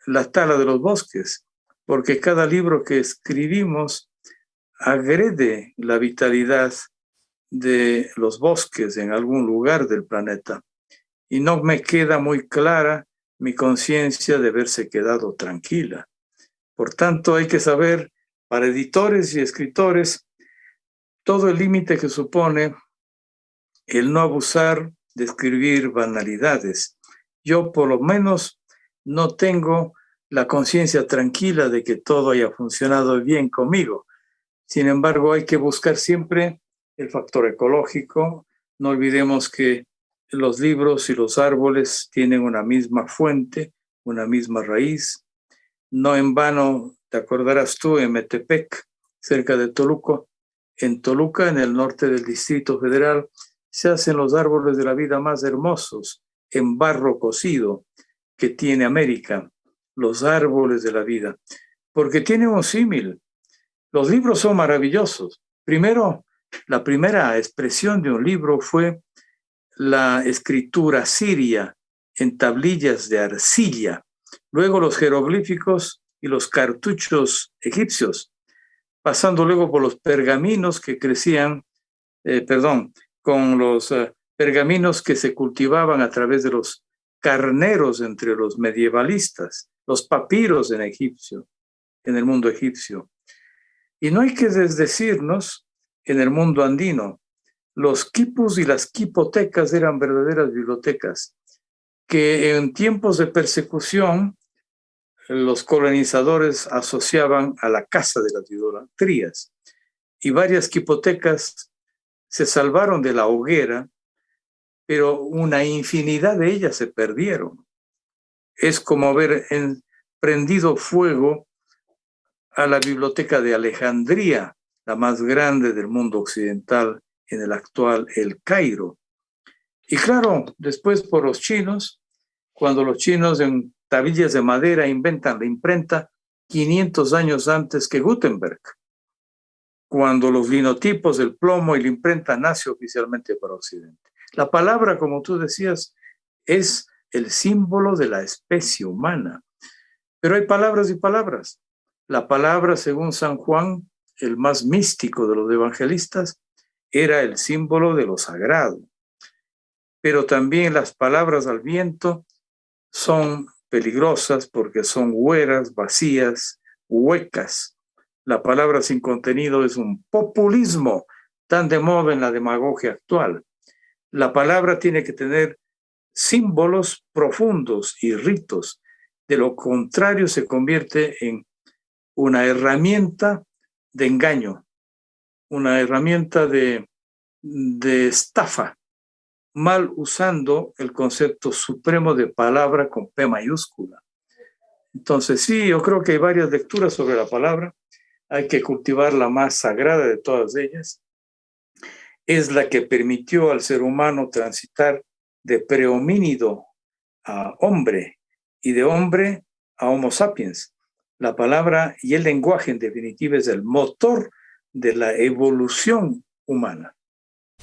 la tala de los bosques, porque cada libro que escribimos agrede la vitalidad de los bosques en algún lugar del planeta. Y no me queda muy clara mi conciencia de haberse quedado tranquila. Por tanto, hay que saber, para editores y escritores, todo el límite que supone el no abusar de escribir banalidades. Yo, por lo menos, no tengo la conciencia tranquila de que todo haya funcionado bien conmigo. Sin embargo, hay que buscar siempre el factor ecológico. No olvidemos que los libros y los árboles tienen una misma fuente, una misma raíz. No en vano, te acordarás tú, en Metepec, cerca de Toluca, en Toluca, en el norte del Distrito Federal, se hacen los árboles de la vida más hermosos, en barro cocido, que tiene América, los árboles de la vida, porque tiene un símil. Los libros son maravillosos. Primero, la primera expresión de un libro fue la escritura siria en tablillas de arcilla, luego los jeroglíficos y los cartuchos egipcios, pasando luego por los pergaminos que crecían, con los pergaminos que se cultivaban a través de los carneros entre los medievalistas, los papiros en el mundo egipcio. Y no hay que desdecirnos, en el mundo andino, los quipus y las quipotecas eran verdaderas bibliotecas que en tiempos de persecución los colonizadores asociaban a la casa de las idolatrías. Y varias quipotecas se salvaron de la hoguera, pero una infinidad de ellas se perdieron. Es como haber prendido fuego a la biblioteca de Alejandría, la más grande del mundo occidental en el actual El Cairo. Y claro, después por los chinos, cuando los chinos en tablillas de madera inventan la imprenta 500 años antes que Gutenberg, cuando los linotipos, el plomo y la imprenta nace oficialmente para Occidente. La palabra, como tú decías, es el símbolo de la especie humana. Pero hay palabras y palabras. La palabra, según San Juan, el más místico de los evangelistas, era el símbolo de lo sagrado. Pero también las palabras al viento son peligrosas porque son hueras, vacías, huecas. La palabra sin contenido es un populismo tan de moda en la demagogia actual. La palabra tiene que tener símbolos profundos y ritos. De lo contrario, se convierte en una herramienta de engaño, una herramienta de estafa, mal usando el concepto supremo de palabra con P mayúscula. Entonces, sí, yo creo que hay varias lecturas sobre la palabra. Hay que cultivar la más sagrada de todas ellas. Es la que permitió al ser humano transitar de prehomínido a hombre y de hombre a Homo sapiens. La palabra y el lenguaje, en definitiva, es el motor de la evolución humana.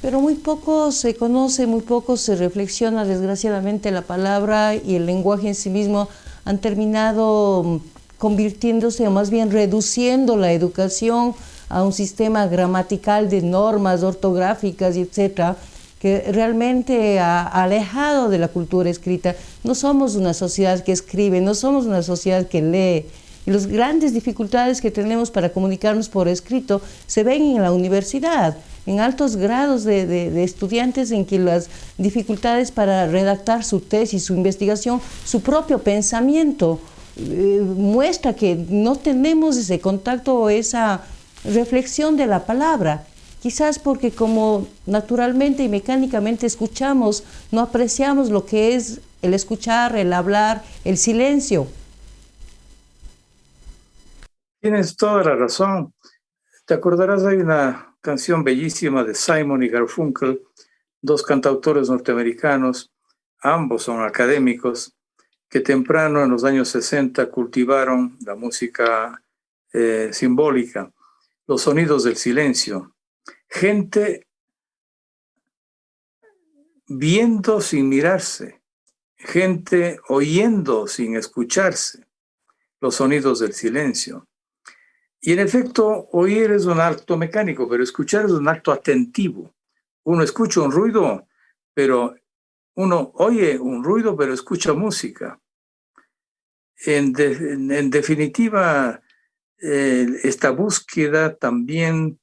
Pero muy poco se conoce, muy poco se reflexiona. Desgraciadamente, la palabra y el lenguaje en sí mismo han terminado convirtiéndose, o más bien reduciendo la educación a un sistema gramatical de normas ortográficas, etcétera, que realmente ha alejado de la cultura escrita. No somos una sociedad que escribe, no somos una sociedad que lee. Y las grandes dificultades que tenemos para comunicarnos por escrito se ven en la universidad, en altos grados de estudiantes en que las dificultades para redactar su tesis, su investigación, su propio pensamiento, muestra que no tenemos ese contacto o esa reflexión de la palabra. Quizás porque como naturalmente y mecánicamente escuchamos, no apreciamos lo que es el escuchar, el hablar, el silencio. Tienes toda la razón. Te acordarás, hay una canción bellísima de Simon y Garfunkel, dos cantautores norteamericanos, ambos son académicos, que temprano en los años 60 cultivaron la música simbólica, los sonidos del silencio. Gente viendo sin mirarse, gente oyendo sin escucharse, los sonidos del silencio. Y en efecto, oír es un acto mecánico, pero escuchar es un acto atentivo. Uno escucha un ruido, pero uno oye un ruido, pero escucha música. En definitiva, esta búsqueda también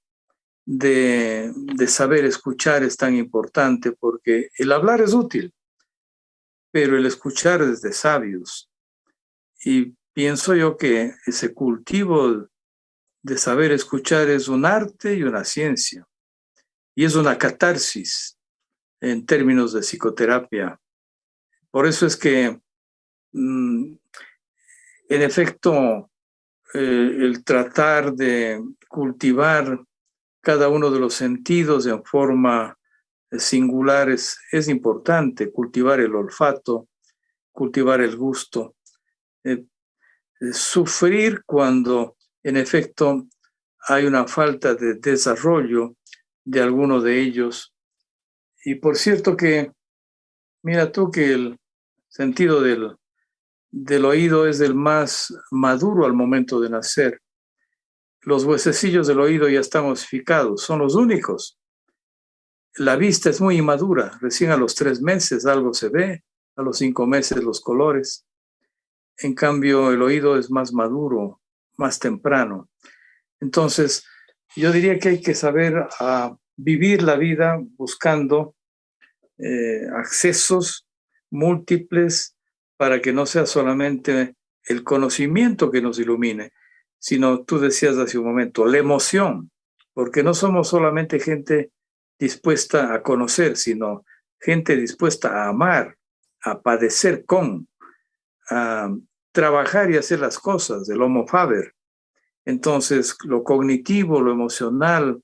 de saber escuchar es tan importante, porque el hablar es útil, pero el escuchar es de sabios. Y pienso yo que ese cultivo de saber escuchar es un arte y una ciencia, y es una catarsis en términos de psicoterapia. Por eso es que, en efecto, el tratar de cultivar cada uno de los sentidos en forma singular es importante, cultivar el olfato, cultivar el gusto, sufrir cuando en efecto hay una falta de desarrollo de alguno de ellos. Y por cierto que, mira tú que el sentido del oído es el más maduro al momento de nacer. Los huesecillos del oído ya están osificados, son los únicos. La vista es muy inmadura, recién a los 3 meses algo se ve, a los 5 meses los colores. En cambio, el oído es más maduro, más temprano. Entonces, yo diría que hay que saber vivir la vida buscando accesos múltiples para que no sea solamente el conocimiento que nos ilumine, sino, tú decías hace un momento, la emoción, porque no somos solamente gente dispuesta a conocer, sino gente dispuesta a amar, a padecer con, a trabajar y hacer las cosas, el homo faber. Entonces, lo cognitivo, lo emocional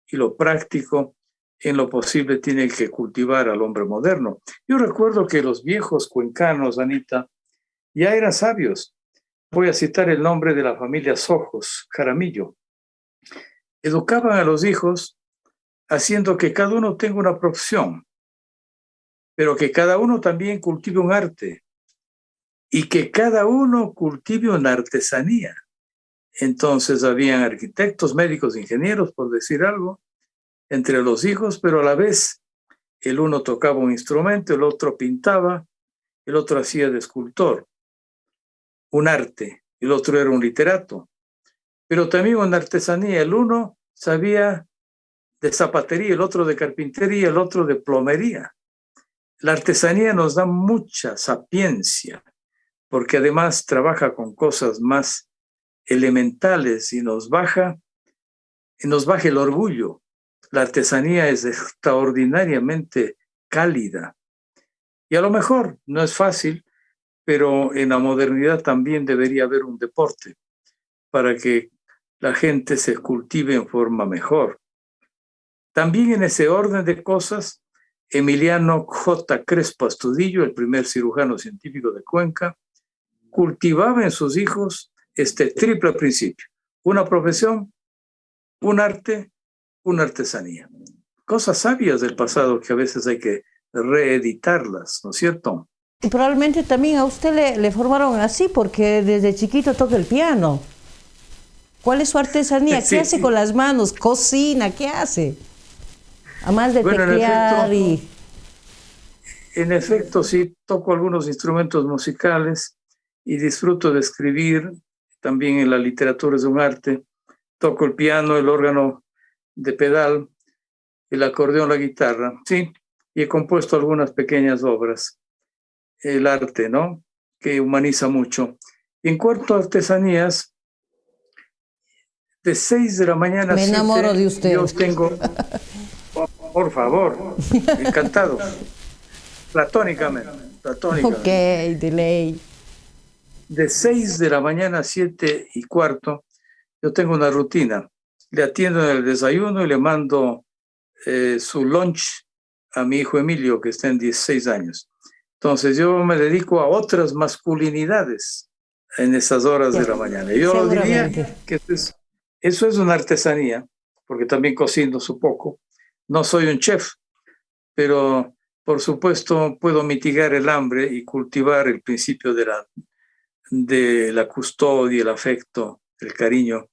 y lo práctico, en lo posible, tiene que cultivar al hombre moderno. Yo recuerdo que los viejos cuencanos, Anita, ya eran sabios. Voy a citar el nombre de la familia Sojos, Jaramillo. Educaban a los hijos haciendo que cada uno tenga una profesión, pero que cada uno también cultive un arte y que cada uno cultive una artesanía. Entonces habían arquitectos, médicos, ingenieros, por decir algo, entre los hijos, pero a la vez el uno tocaba un instrumento, el otro pintaba, el otro hacía de escultor, un arte, el otro era un literato, pero también una artesanía. El uno sabía de zapatería, el otro de carpintería, el otro de plomería. La artesanía nos da mucha sapiencia, porque además trabaja con cosas más elementales y nos baja el orgullo. La artesanía es extraordinariamente cálida. Y a lo mejor no es fácil, pero en la modernidad también debería haber un deporte para que la gente se cultive en forma mejor. También en ese orden de cosas, Emiliano J. Crespo Astudillo, el primer cirujano científico de Cuenca, cultivaba en sus hijos este triple principio: una profesión, un arte, una artesanía. Cosas sabias del pasado que a veces hay que reeditarlas, ¿no es cierto? Y probablemente también a usted le formaron así, porque desde chiquito toca el piano. ¿Cuál es su artesanía? ¿Qué hace con las manos? ¿Cocina? ¿Qué hace? Además de teclear y... En efecto, sí, toco algunos instrumentos musicales y disfruto de escribir. También en la literatura es un arte. Toco el piano, el órgano de pedal, el acordeón, la guitarra, sí, y he compuesto algunas pequeñas obras. El arte, ¿no?, que humaniza mucho. Y en cuanto a artesanías, de 6 de la mañana a 7, me enamoro de usted. Yo tengo... Por favor, encantado. Platónicamente. Ok, de ley. De 6 de la mañana a 7:15, yo tengo una rutina. Le atiendo en el desayuno y le mando su lunch a mi hijo Emilio, que está en 16 años. Entonces yo me dedico a otras masculinidades en esas horas de la mañana. Yo diría que eso es una artesanía, porque también cocino un poco. No soy un chef, pero por supuesto puedo mitigar el hambre y cultivar el principio de la custodia, el afecto, el cariño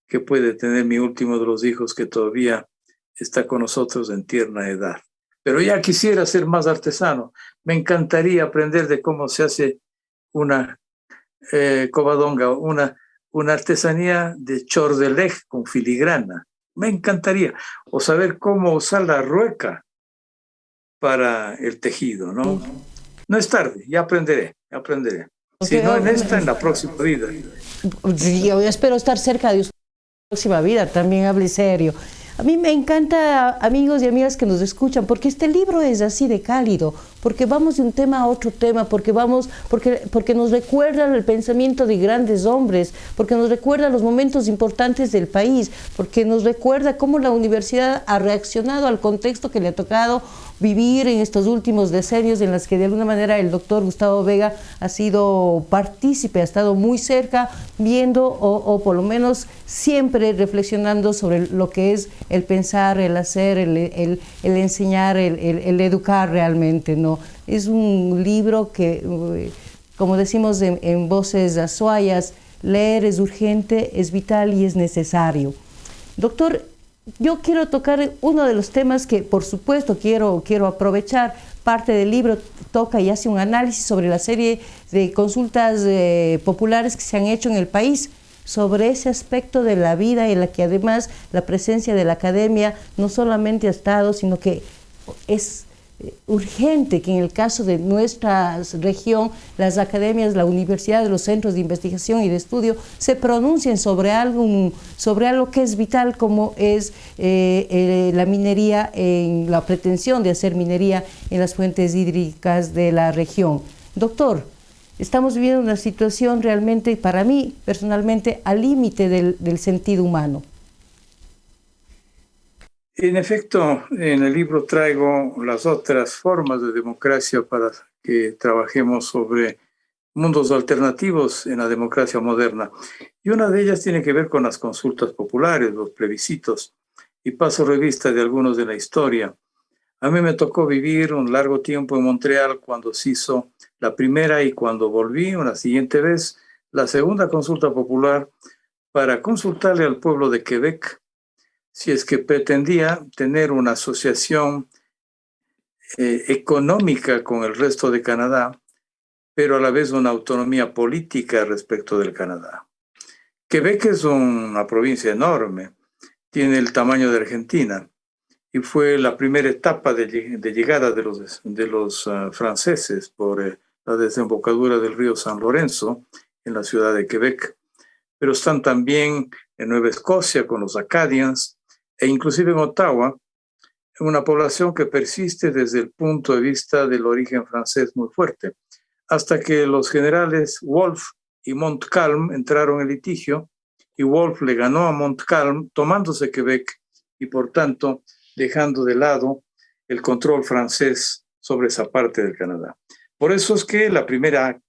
que puede tener mi último de los hijos, que todavía está con nosotros en tierna edad. Pero ya quisiera ser más artesano. Me encantaría aprender de cómo se hace una covadonga, una artesanía de chordelej con filigrana. Me encantaría. O saber cómo usar la rueca para el tejido, ¿no? No es tarde, ya aprenderé. Si no en esta, en la próxima vida. Yo espero estar cerca de usted en la próxima vida, también hable serio. A mí me encanta, amigos y amigas que nos escuchan, porque este libro es así de cálido, porque vamos de un tema a otro tema, porque nos recuerda el pensamiento de grandes hombres, porque nos recuerda los momentos importantes del país, porque nos recuerda cómo la universidad ha reaccionado al contexto que le ha tocado vivir en estos últimos decenios, en las que de alguna manera el doctor Gustavo Vega ha sido partícipe, ha estado muy cerca, viendo o por lo menos siempre reflexionando sobre lo que es el pensar, el hacer, el enseñar, el educar realmente, ¿no? Es un libro que, como decimos en voces azuayas, leer es urgente, es vital y es necesario. Doctor, yo quiero tocar uno de los temas que, por supuesto, quiero aprovechar. Parte del libro toca y hace un análisis sobre la serie de consultas populares que se han hecho en el país, sobre ese aspecto de la vida en la que además la presencia de la academia no solamente ha estado, sino que es urgente que en el caso de nuestra región las academias, la universidad, los centros de investigación y de estudio se pronuncien sobre algo que es vital, como es la minería, en la pretensión de hacer minería en las fuentes hídricas de la región. Doctor, estamos viviendo una situación realmente, para mí personalmente, al límite del sentido humano. En efecto, en el libro traigo las otras formas de democracia para que trabajemos sobre mundos alternativos en la democracia moderna. Y una de ellas tiene que ver con las consultas populares, los plebiscitos, y paso revista de algunos de la historia. A mí me tocó vivir un largo tiempo en Montreal cuando se hizo la primera, y cuando volví una siguiente vez, la segunda consulta popular, para consultarle al pueblo de Quebec si es que pretendía tener una asociación económica con el resto de Canadá, pero a la vez una autonomía política respecto del Canadá. Quebec es una provincia enorme, tiene el tamaño de Argentina, y fue la primera etapa de llegada de los franceses por la desembocadura del río San Lorenzo en la ciudad de Quebec. Pero están también en Nueva Escocia con los Acadians, e inclusive en Ottawa, una población que persiste desde el punto de vista del origen francés muy fuerte. hasta que los generales Wolfe y Montcalm entraron en litigio y Wolfe le ganó a Montcalm tomándose Quebec y por tanto dejando de lado el control francés sobre esa parte del Canadá. Por eso es que la primera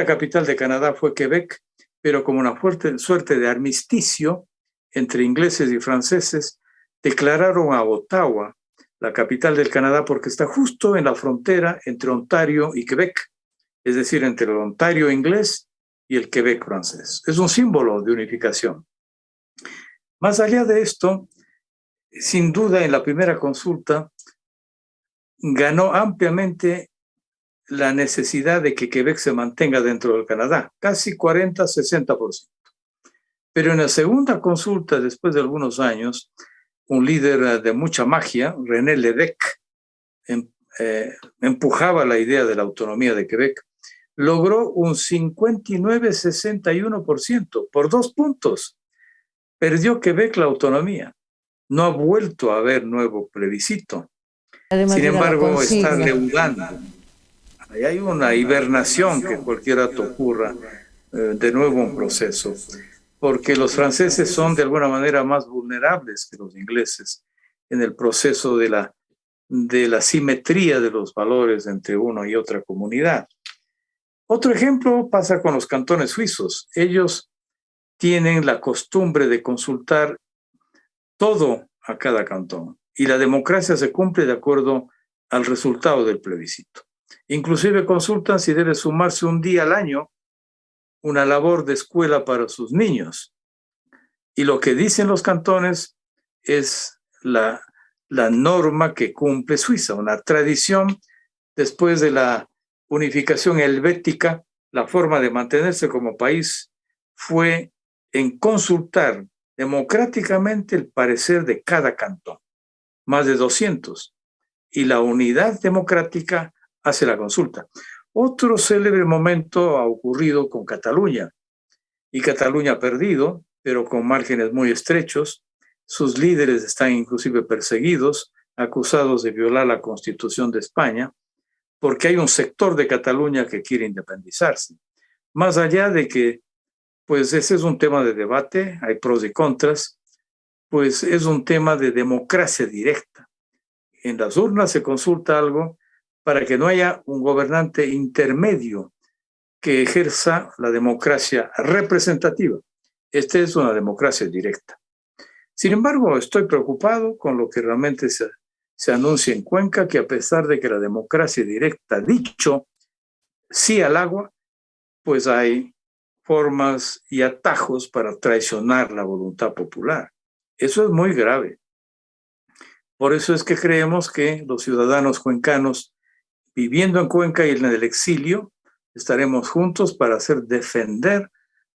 capital de Canadá fue Quebec, pero como una fuerte suerte de armisticio entre ingleses y franceses, declararon a Ottawa la capital del Canadá porque está justo en la frontera entre Ontario y Quebec, es decir, entre el Ontario inglés y el Quebec francés. Es un símbolo de unificación. Más allá de esto, sin duda en la primera consulta ganó ampliamente la necesidad de que Quebec se mantenga dentro del Canadá, casi 40-60%. Pero en la segunda consulta, después de algunos años, un líder de mucha magia, René Lévesque, empujaba la idea de la autonomía de Quebec, logró un 59-61%, por 2 puntos. Perdió Quebec la autonomía. No ha vuelto a haber nuevo plebiscito. Además, sin embargo, está reudando. Ahí hay una hibernación que cualquier rato ocurra, de nuevo un proceso, porque los franceses son de alguna manera más vulnerables que los ingleses en el proceso de la simetría de los valores entre una y otra comunidad. Otro ejemplo pasa con los cantones suizos. Ellos tienen la costumbre de consultar todo a cada cantón y la democracia se cumple de acuerdo al resultado del plebiscito. Inclusive consultan si debe sumarse un día al año una labor de escuela para sus niños. Y lo que dicen los cantones es la norma que cumple Suiza, una tradición después de la unificación helvética. La forma de mantenerse como país fue en consultar democráticamente el parecer de cada cantón, más de 200, y la unidad democrática hace la consulta. Otro célebre momento ha ocurrido con Cataluña, y Cataluña ha perdido, pero con márgenes muy estrechos. Sus líderes están inclusive perseguidos, acusados de violar la Constitución de España, porque hay un sector de Cataluña que quiere independizarse. Más allá de que, pues ese es un tema de debate, hay pros y contras, pues es un tema de democracia directa. En las urnas se consulta algo para que no haya un gobernante intermedio que ejerza la democracia representativa. Esta es una democracia directa. Sin embargo, estoy preocupado con lo que realmente se anuncia en Cuenca, que a pesar de que la democracia directa ha dicho sí al agua, pues hay formas y atajos para traicionar la voluntad popular. Eso es muy grave. Por eso es que creemos que los ciudadanos cuencanos, viviendo en Cuenca y en el exilio, estaremos juntos para hacer defender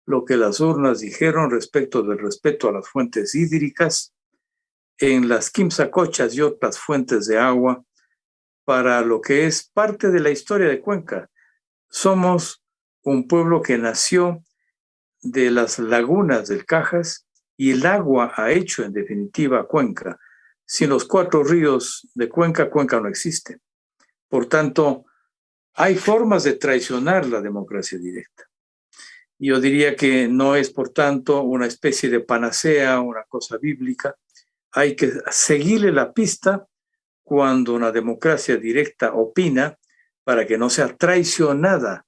lo que las urnas dijeron respecto del respeto a las fuentes hídricas, en las quimsacochas y otras fuentes de agua, para lo que es parte de la historia de Cuenca. Somos un pueblo que nació de las lagunas del Cajas y el agua ha hecho en definitiva Cuenca. Sin los 4 ríos de Cuenca, Cuenca no existe. Por tanto, hay formas de traicionar la democracia directa. Yo diría que no es, por tanto, una especie de panacea, una cosa bíblica. Hay que seguirle la pista cuando una democracia directa opina para que no sea traicionada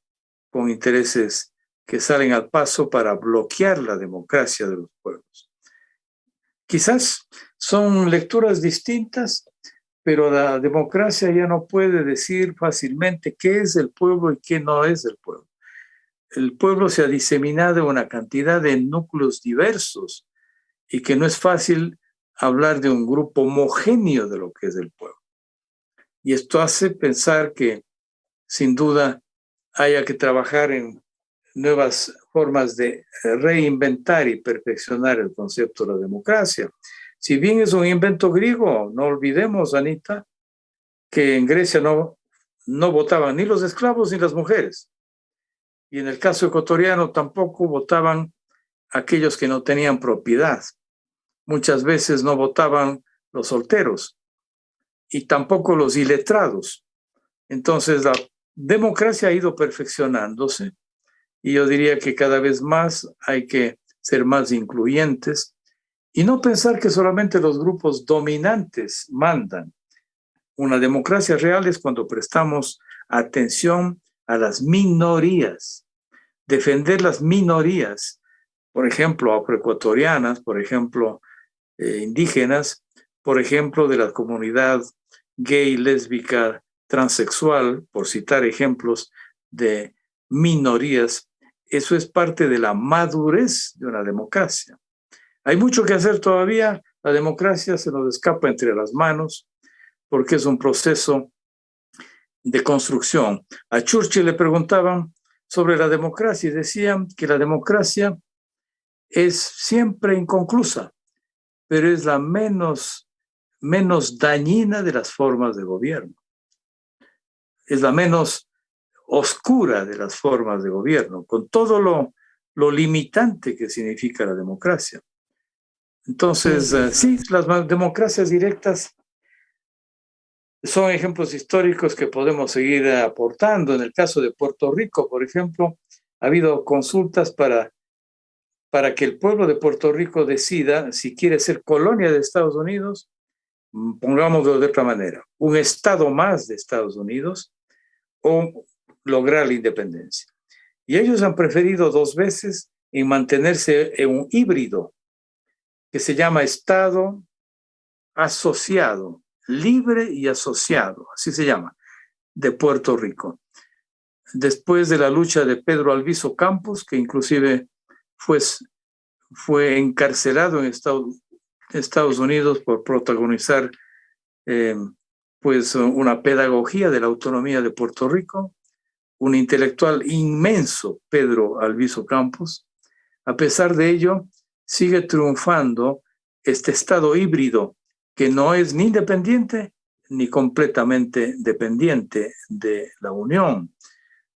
con intereses que salen al paso para bloquear la democracia de los pueblos. Quizás son lecturas distintas, pero la democracia ya no puede decir fácilmente qué es el pueblo y qué no es el pueblo. El pueblo se ha diseminado en una cantidad de núcleos diversos y que no es fácil hablar de un grupo homogéneo de lo que es el pueblo. Y esto hace pensar que, sin duda, haya que trabajar en nuevas formas de reinventar y perfeccionar el concepto de la democracia. Si bien es un invento griego, no olvidemos, Anita, que en Grecia no votaban ni los esclavos ni las mujeres. Y en el caso ecuatoriano tampoco votaban aquellos que no tenían propiedad. Muchas veces no votaban los solteros y tampoco los iletrados. Entonces la democracia ha ido perfeccionándose y yo diría que cada vez más hay que ser más incluyentes y no pensar que solamente los grupos dominantes mandan. Una democracia real es cuando prestamos atención a las minorías, defender las minorías, por ejemplo, afroecuatorianas, por ejemplo, indígenas, por ejemplo, de la comunidad gay, lésbica, transexual, por citar ejemplos de minorías. Eso es parte de la madurez de una democracia. Hay mucho que hacer todavía. La democracia se nos escapa entre las manos porque es un proceso de construcción. A Churchill le preguntaban sobre la democracia y decían que la democracia es siempre inconclusa, pero es la menos dañina de las formas de gobierno. Es la menos oscura de las formas de gobierno, con todo lo limitante que significa la democracia. Entonces, sí, las democracias directas son ejemplos históricos que podemos seguir aportando. En el caso de Puerto Rico, por ejemplo, ha habido consultas para que el pueblo de Puerto Rico decida si quiere ser colonia de Estados Unidos, pongámoslo de otra manera, un estado más de Estados Unidos o lograr la independencia. Y ellos han preferido 2 veces en mantenerse en un híbrido que se llama Estado asociado, libre y asociado, así se llama, de Puerto Rico. Después de la lucha de Pedro Albizu Campos, que inclusive fue encarcelado en Estados Unidos por protagonizar pues una pedagogía de la autonomía de Puerto Rico, un intelectual inmenso, Pedro Albizu Campos. A pesar de ello, sigue triunfando este estado híbrido que no es ni independiente ni completamente dependiente de la Unión.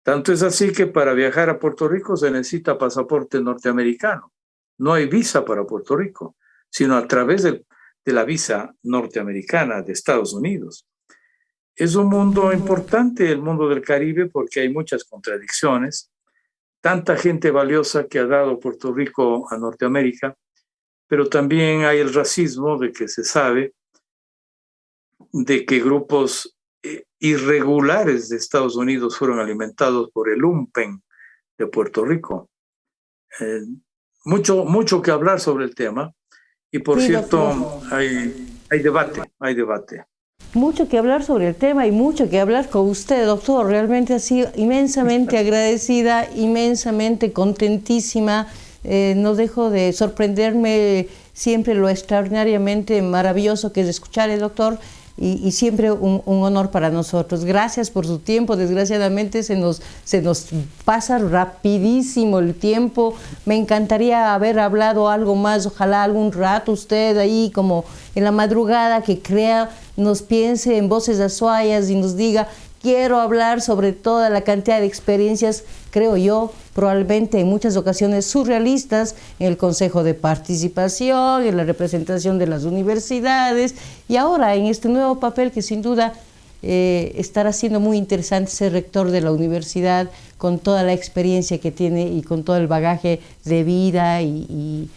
Tanto es así que para viajar a Puerto Rico se necesita pasaporte norteamericano. No hay visa para Puerto Rico, sino a través de la visa norteamericana de Estados Unidos. Es un mundo importante, el mundo del Caribe, porque hay muchas contradicciones. Tanta gente valiosa que ha dado Puerto Rico a Norteamérica, pero también hay el racismo de que se sabe de que grupos irregulares de Estados Unidos fueron alimentados por el lumpen de Puerto Rico. Mucho que hablar sobre el tema y por cierto hay debate. Mucho que hablar sobre el tema y mucho que hablar con usted, doctor. Realmente ha sido inmensamente agradecida, inmensamente contentísima. No dejo de sorprenderme siempre lo extraordinariamente maravilloso que es escuchar al doctor y siempre un honor para nosotros. Gracias por su tiempo. Desgraciadamente se nos pasa rapidísimo el tiempo. Me encantaría haber hablado algo más, ojalá algún rato usted ahí como en la madrugada que nos piense en voces azuayas y nos diga: quiero hablar sobre toda la cantidad de experiencias, creo yo, probablemente en muchas ocasiones surrealistas, en el Consejo de Participación, en la representación de las universidades y ahora en este nuevo papel que sin duda estará siendo muy interesante ser rector de la universidad con toda la experiencia que tiene y con todo el bagaje de vida y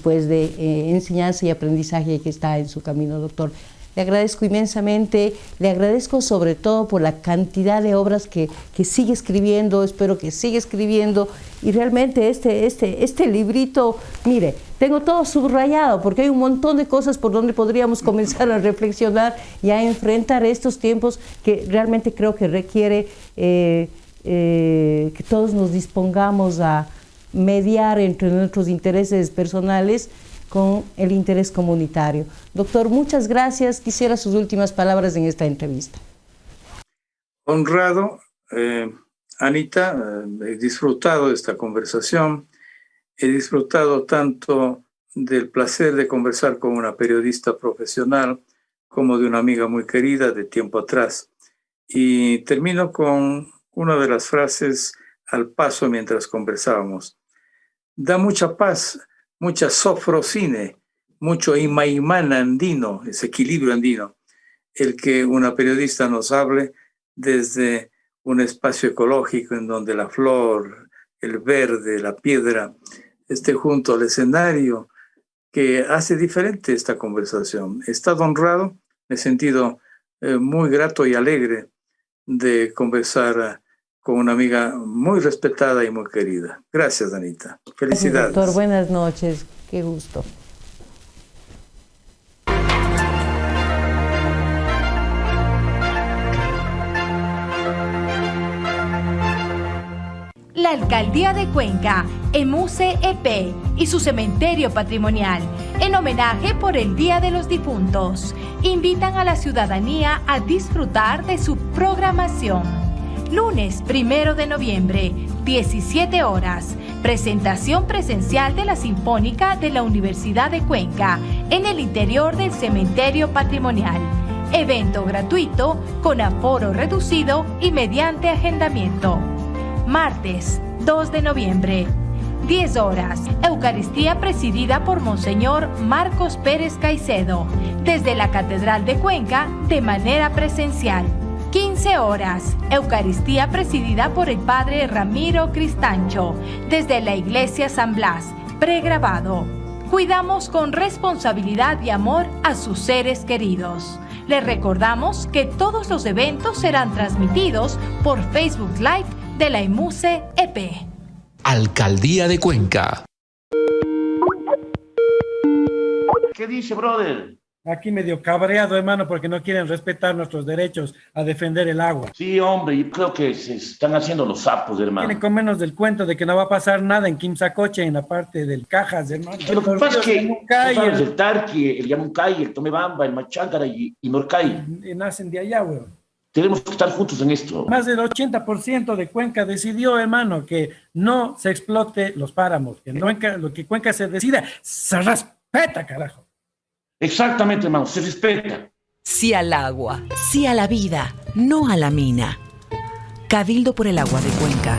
pues de enseñanza y aprendizaje que está en su camino, doctor. Le agradezco inmensamente, le agradezco sobre todo por la cantidad de obras que sigue escribiendo, espero que siga escribiendo y realmente este librito, mire, tengo todo subrayado porque hay un montón de cosas por donde podríamos comenzar a reflexionar y a enfrentar estos tiempos que realmente creo que requiere que todos nos dispongamos a mediar entre nuestros intereses personales con el interés comunitario. Doctor, muchas gracias. Quisiera sus últimas palabras en esta entrevista. Honrado, Anita, he disfrutado de esta conversación. He disfrutado tanto del placer de conversar con una periodista profesional como de una amiga muy querida de tiempo atrás. Y termino con una de las frases al paso mientras conversábamos. Da mucha paz, mucha sofrocine, mucho imaimán andino, ese equilibrio andino, el que una periodista nos hable desde un espacio ecológico en donde la flor, el verde, la piedra esté junto al escenario, que hace diferente esta conversación. He estado honrado, me he sentido muy grato y alegre de conversar con una amiga muy respetada y muy querida. Gracias, Anita. Felicidades. Gracias, doctor. Buenas noches. Qué gusto. La Alcaldía de Cuenca, EMUCE EP y su cementerio patrimonial, en homenaje por el Día de los Difuntos, invitan a la ciudadanía a disfrutar de su programación. Lunes 1 de noviembre, 17 horas, presentación presencial de la Sinfónica de la Universidad de Cuenca en el interior del cementerio patrimonial. Evento gratuito con aforo reducido y mediante agendamiento. Martes 2 de noviembre, 10 horas, Eucaristía presidida por Monseñor Marcos Pérez Caicedo, desde la Catedral de Cuenca de manera presencial. 15 horas, Eucaristía presidida por el Padre Ramiro Cristancho, desde la Iglesia San Blas, pregrabado. Cuidamos con responsabilidad y amor a sus seres queridos. Les recordamos que todos los eventos serán transmitidos por Facebook Live de la EMUCE EP. Alcaldía de Cuenca. ¿Qué dice, brother? Aquí medio cabreado, hermano, porque no quieren respetar nuestros derechos a defender el agua. Sí, hombre, yo creo que se están haciendo los sapos, hermano. Tienen con menos del cuento de que no va a pasar nada en Quimsacoche, en la parte del Cajas, hermano. Que lo que pasa es que el Tarqui, el Yamuncay, el Tomebamba, el Machácara y Norcay nacen de allá, weón. Tenemos que estar juntos en esto. Más del 80% de Cuenca decidió, hermano, que no se explote los páramos, que lo que Cuenca se decida, se respeta, carajo. Exactamente, hermano, se respeta. Sí al agua, sí a la vida, no a la mina. Cabildo por el agua de Cuenca.